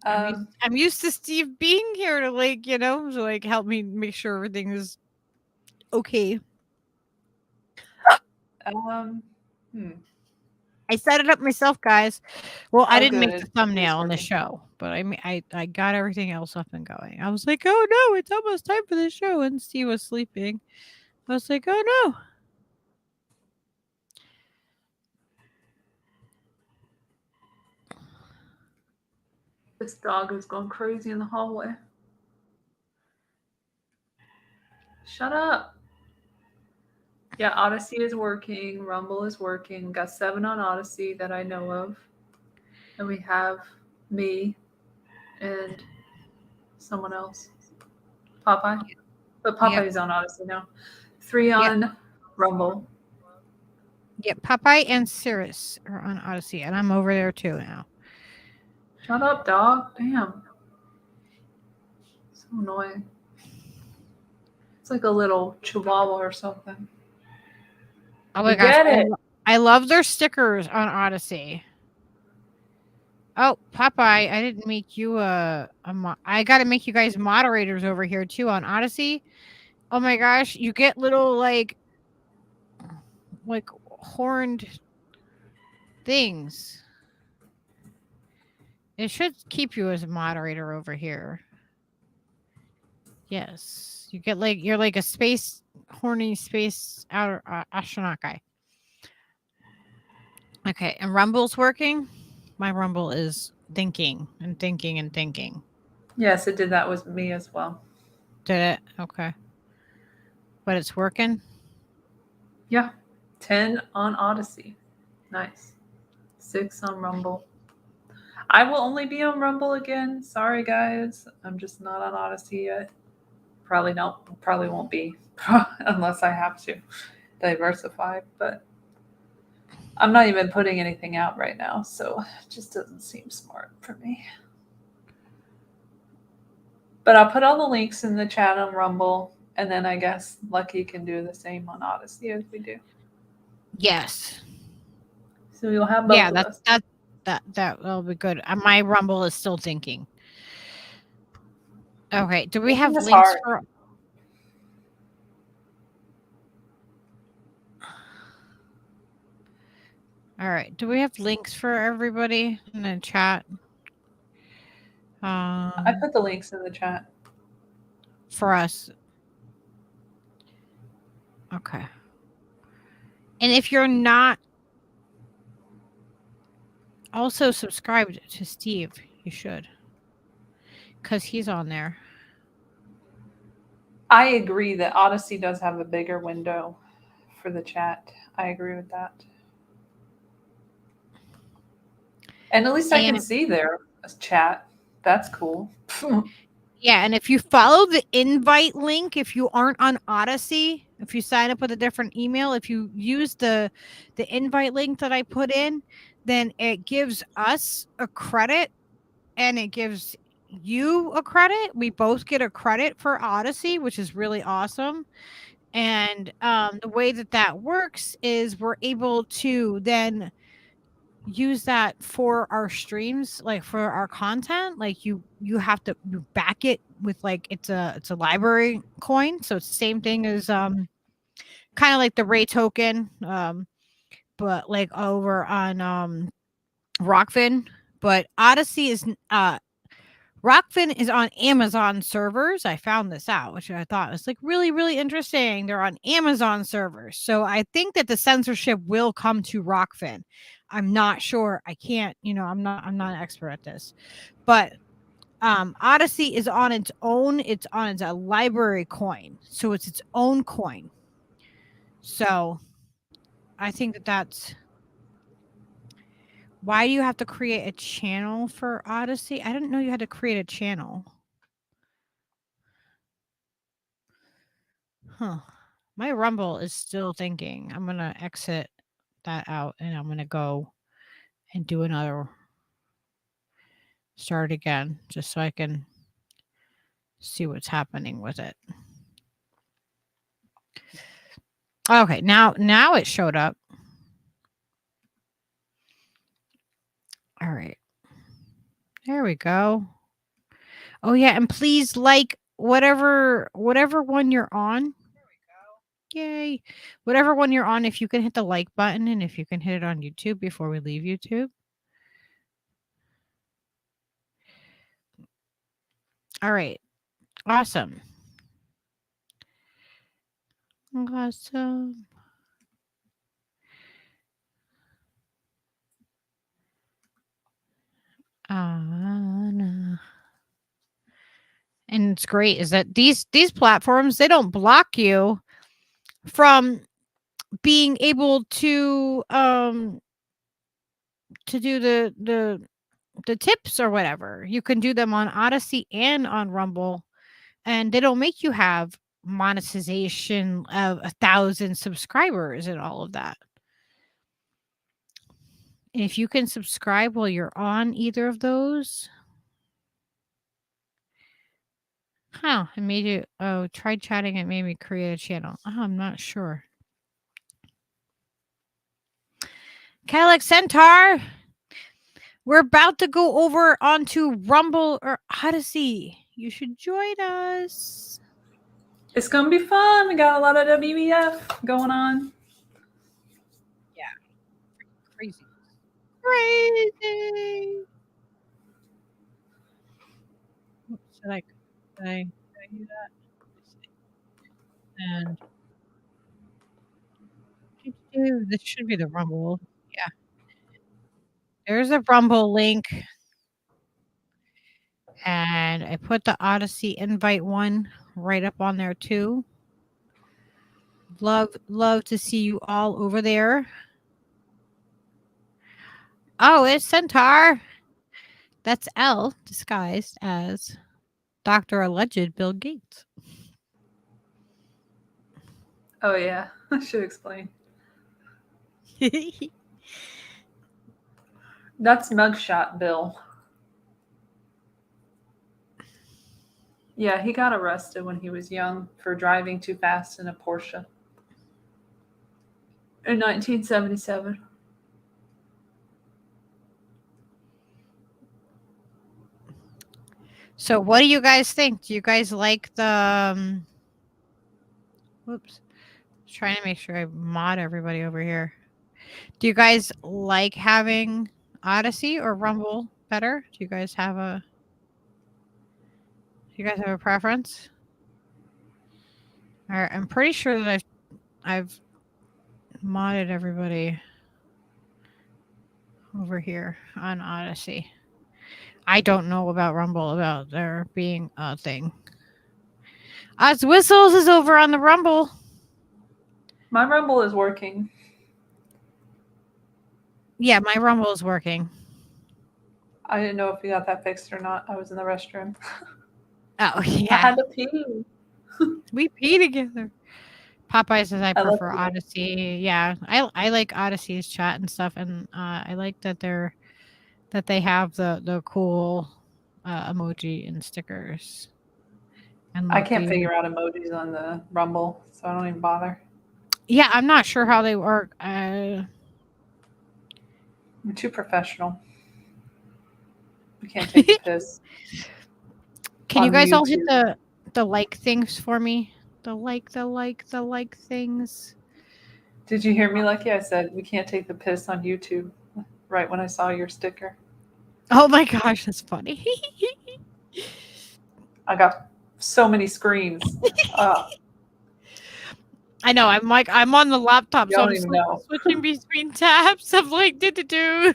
I'm used to Steve being here to to help me make sure everything is okay. I set it up myself, guys. Well, I didn't make the thumbnail on the show, but I got everything else up and going. I was like, oh no, it's almost time for the show, and Steve was sleeping. I was like, oh no. This dog is going crazy in the hallway. Shut up. Yeah, Odyssey is working. Rumble is working. Got 7 on Odyssey that I know of. And we have me and someone else. Popeye. But Popeye's on Odyssey now. 3 on Rumble. Yep, Popeye and Cirrus are on Odyssey, and I'm over there too now. Shut up, dog. Damn. So annoying. It's like a little chihuahua or something. Oh my gosh. I love their stickers on Odyssey. Oh, Popeye, I didn't make you I got to make you guys moderators over here too on Odyssey. Oh my gosh, you get little like horned things. It should keep you as a moderator over here. Yes, you get you're like a horny space outer astronaut guy. Okay, and Rumble's working. My Rumble is thinking and thinking and thinking. Yes, it did that with me as well. Did it? Okay. But it's working? Yeah. 10 on Odyssey. Nice. 6 on Rumble. I will only be on Rumble again. Sorry, guys. I'm just not on Odyssey yet. Probably won't be unless I have to diversify. But I'm not even putting anything out right now, so it just doesn't seem smart for me. But I'll put all the links in the chat on Rumble, and then I guess Lucky can do the same on Odyssey as we do. Yes. So you'll have both of us. That'll be good. My Rumble is still thinking. Okay. Do we have links for? All right. Do we have links for everybody in the chat? I put the links in the chat. For us. Okay. And if you're not also subscribed to Steve, you should. Because he's on there. I agree that Odyssey does have a bigger window for the chat. I agree with that. And at least I can see their chat. That's cool. Yeah, and if you follow the invite link, if you aren't on Odyssey, if you sign up with a different email, if you use the invite link that I put in, then it gives us a credit and it gives you a credit. We both get a credit for Odyssey, which is really awesome. And the way that works is we're able to then use that for our streams, like for our content. Like you have to back it with it's a library coin, so it's the same thing as kind of like the Ray token, but like over on Rockfin. But Odyssey is Rockfin is on Amazon servers. I found this out, which I thought was really, really interesting. They're on Amazon servers. So I think that the censorship will come to Rockfin. I'm not sure. I can't, I'm not an expert at this. But Odyssey is on its own. It's a library coin. So it's its own coin. So I think that's Why do you have to create a channel for Odyssey? I didn't know you had to create a channel. Huh. My Rumble is still thinking. I'm going to exit that out and I'm going to go and do another start again just so I can see what's happening with it. Okay, now it showed up. All right. There we go. Oh yeah, and please like whatever one you're on. There we go. Yay. Whatever one you're on, if you can hit the like button and if you can hit it on YouTube before we leave YouTube. All right. Awesome. Awesome. Anna. And it's great is that these platforms, they don't block you from being able to do the tips or whatever. You can do them on Odyssey and on Rumble, and they don't make you have monetization of 1,000 subscribers and all of that. And if you can subscribe while you're on either of those, it made you. Oh, tried chatting. It made me create a channel. Oh, I'm not sure. Calyx Centaur. We're about to go over onto Rumble or Odyssey. You should join us. It's gonna be fun. We got a lot of WBF going on. Yeah. Crazy. Crazy. Should I do that? And this should be the Rumble. Yeah. There's a Rumble link. And I put the Odyssey invite one right up on there too. Love to see you all over there. Oh, it's Centaur. That's L disguised as Dr. Alleged Bill Gates. Oh yeah, I should explain. That's mugshot Bill. Yeah, he got arrested when he was young for driving too fast in a Porsche in 1977. So what do you guys think? Do you guys like the whoops. Trying to make sure I mod everybody over here. Do you guys like having Odyssey or Rumble better? Do you guys have a preference? All right, I'm pretty sure that I've modded everybody over here on Odyssey. I don't know about Rumble about there being a thing. Oz Whistles is over on the Rumble. My Rumble is working. Yeah, my Rumble is working. I didn't know if you got that fixed or not. I was in the restroom. Oh, yeah. I had to pee. We pee together. Popeye says I prefer love Odyssey. Yeah, I like Odyssey's chat and stuff, and I like that they have the cool emoji and stickers. And I can't figure out emojis on the Rumble, so I don't even bother. Yeah, I'm not sure how they work. I'm too professional. We can't take the piss. Can you guys YouTube. all hit the like things for me? The like things. Did you hear me, Lucky? I said we can't take the piss on YouTube right when I saw your sticker. Oh my gosh, that's funny. I got so many screens. I know. I'm on the laptop, so I'm switching between tabs. I'm like, do.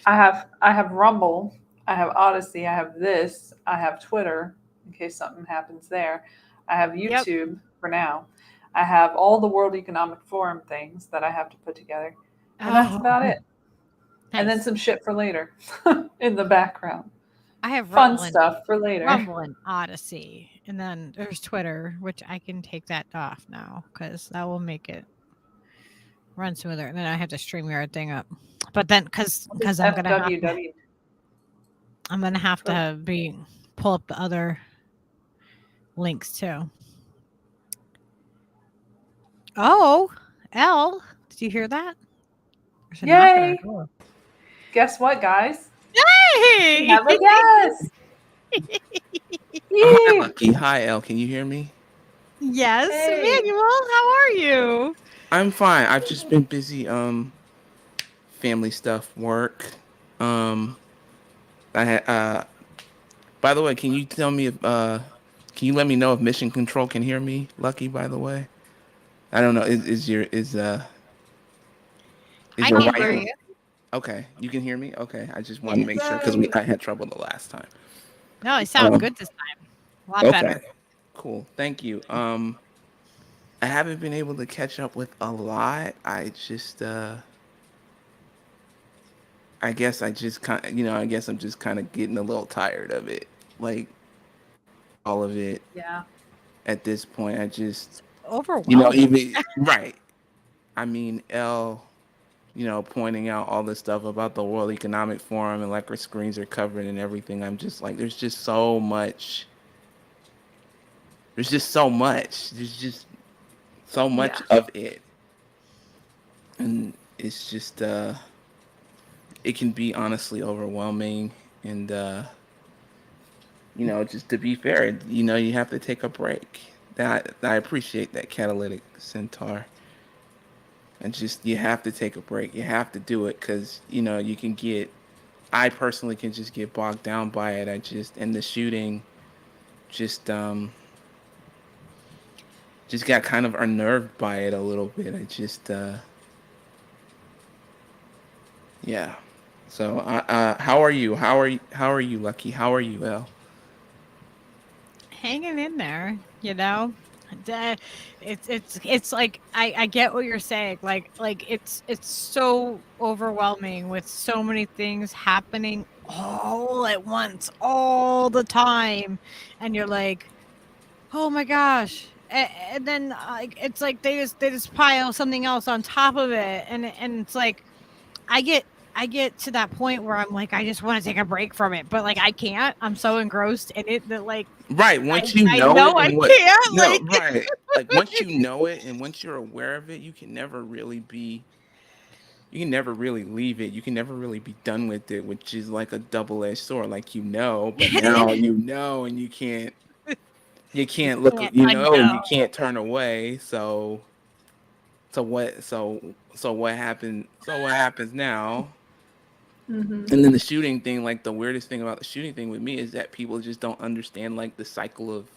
I have Rumble. I have Odyssey. I have this. I have Twitter in case something happens there. I have YouTube for now. I have all the World Economic Forum things that I have to put together. And that's about it. And then Nice. some shit for later in the background. I have Fun Rumble and stuff for later. Rumble and Odyssey, and then there's Twitter, which I can take that off now because that will make it run smoother. And then I have the StreamYard thing up, but then because I'm FWW. gonna have to pull up the other links too. Oh, L, did you hear that? There's a knock at our Yay! door. Guess what, guys? Hey! We have a guest. Hi, Yay! Lucky. Hi, Elle. Can you hear me? Yes, Hey. Emmanuel, how are you? I'm fine. I've just been busy. Family stuff, work. I had. By the way, can you tell me if can you let me know if Mission Control can hear me? Lucky, by the way. I don't know. Is your I your can wife? hear you. Okay, you can hear me. Okay, I just wanted to make sure because I had trouble the last time. No, it sounds good this time. A lot better. Okay, cool. Thank you. I haven't been able to catch up with a lot. I just I guess I just kind of, I guess I'm just kind of getting a little tired of it. Like all of it Yeah. at this point. I just, Overwhelming. even right. I mean, L, pointing out all this stuff about the World Economic Forum and like our screens are covered and everything. I'm just like, there's just so much. There's just so much. There's just so much of it. And it's just it can be honestly overwhelming and just to be fair, you have to take a break. That I appreciate that, Catalytic Centaur. And just you have to take a break. You have to do it because you can get. I personally can just get bogged down by it. And the shooting, just got kind of unnerved by it a little bit. I just yeah. So how are you? How are you, Lucky? How are you, Elle? Hanging in there, it's like I get what you're saying. Like it's so overwhelming with so many things happening all at once, all the time, and you're like, oh my gosh. And then it's like they just pile something else on top of it, and it's like I get to that point where I'm like, I just want to take a break from it, but like I can't. I'm so engrossed in it that like Right. Once I know it I and what can't. no, Like right. Like once you know it and once you're aware of it, you can never really leave it. You can never really be done with it, which is like a double-edged sword. Like but now and you can't look, can't and unknow. you can't turn away. So what happens now? Mm-hmm. And then the shooting thing, like the weirdest thing about the shooting thing with me is that people just don't understand like the cycle of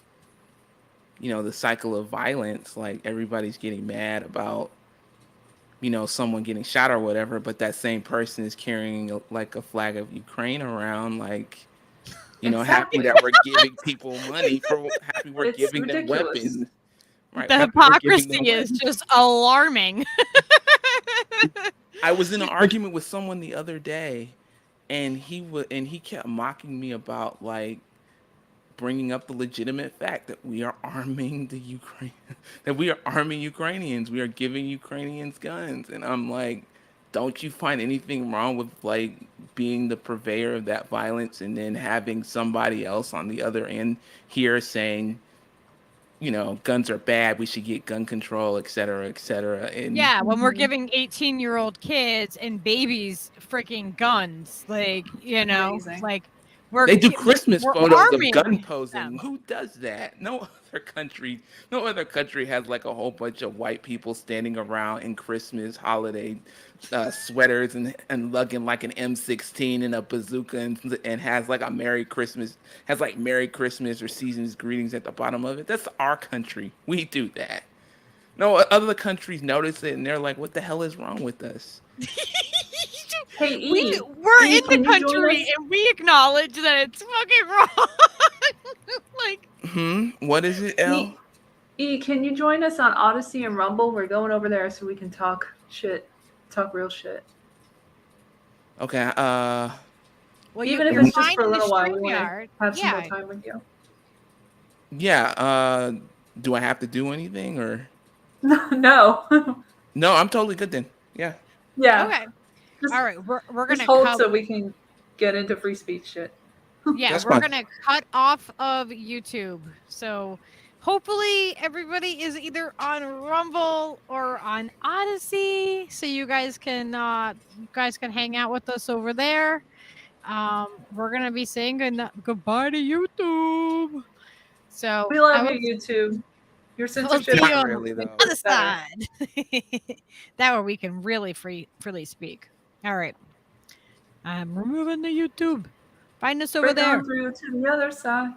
violence. Like everybody's getting mad about someone getting shot or whatever, but that same person is carrying a flag of Ukraine around, like Exactly. happy that we're giving people money happy we're It's giving them ridiculous. weapons. Right. The Happy we're giving them hypocrisy is weapons. just alarming. I was in an argument with someone the other day, and he kept mocking me about like bringing up the legitimate fact that we are arming the Ukraine, that we are arming Ukrainians, we are giving Ukrainians guns, and I'm like, don't you find anything wrong with like being the purveyor of that violence and then having somebody else on the other end here saying, guns are bad, we should get gun control, et cetera, and Yeah, when we're giving 18-year-old kids and babies freaking guns, like Amazing. like they do Christmas we're photos of arming gun posing. them. Who does that? No other country has like a whole bunch of white people standing around in Christmas holiday sweaters and lugging like an M16 and a bazooka and has like a Merry Christmas, or Season's Greetings at the bottom of it. That's our country. We do that. No other countries notice it and they're like, what the hell is wrong with us? Hey, we're in the can you join country us? and we acknowledge that it's fucking wrong. Like, what is it, Elle? Can you join us on Odyssey and Rumble? We're going over there so we can talk real shit. Okay. Well, Even if you're it's just fine for a in the little while, we want to StreamYard. have some more Yeah. time with you. Yeah. Do I have to do anything or? No. No, I'm totally good then. Yeah. Yeah. Okay. Just, All right. We're just gonna hold cut. so we can get into free speech shit. Yeah, That's we're fine. gonna cut off of YouTube. So hopefully everybody is either on Rumble or on Odyssey, so you guys can hang out with us over there. We're gonna be saying goodbye to YouTube. So We love I will, you, YouTube. Your I'll censorship see Not you on really the though. other better. side. That way we can really freely speak. All right. I'm removing the YouTube. Find us over Break there. on through to the other side.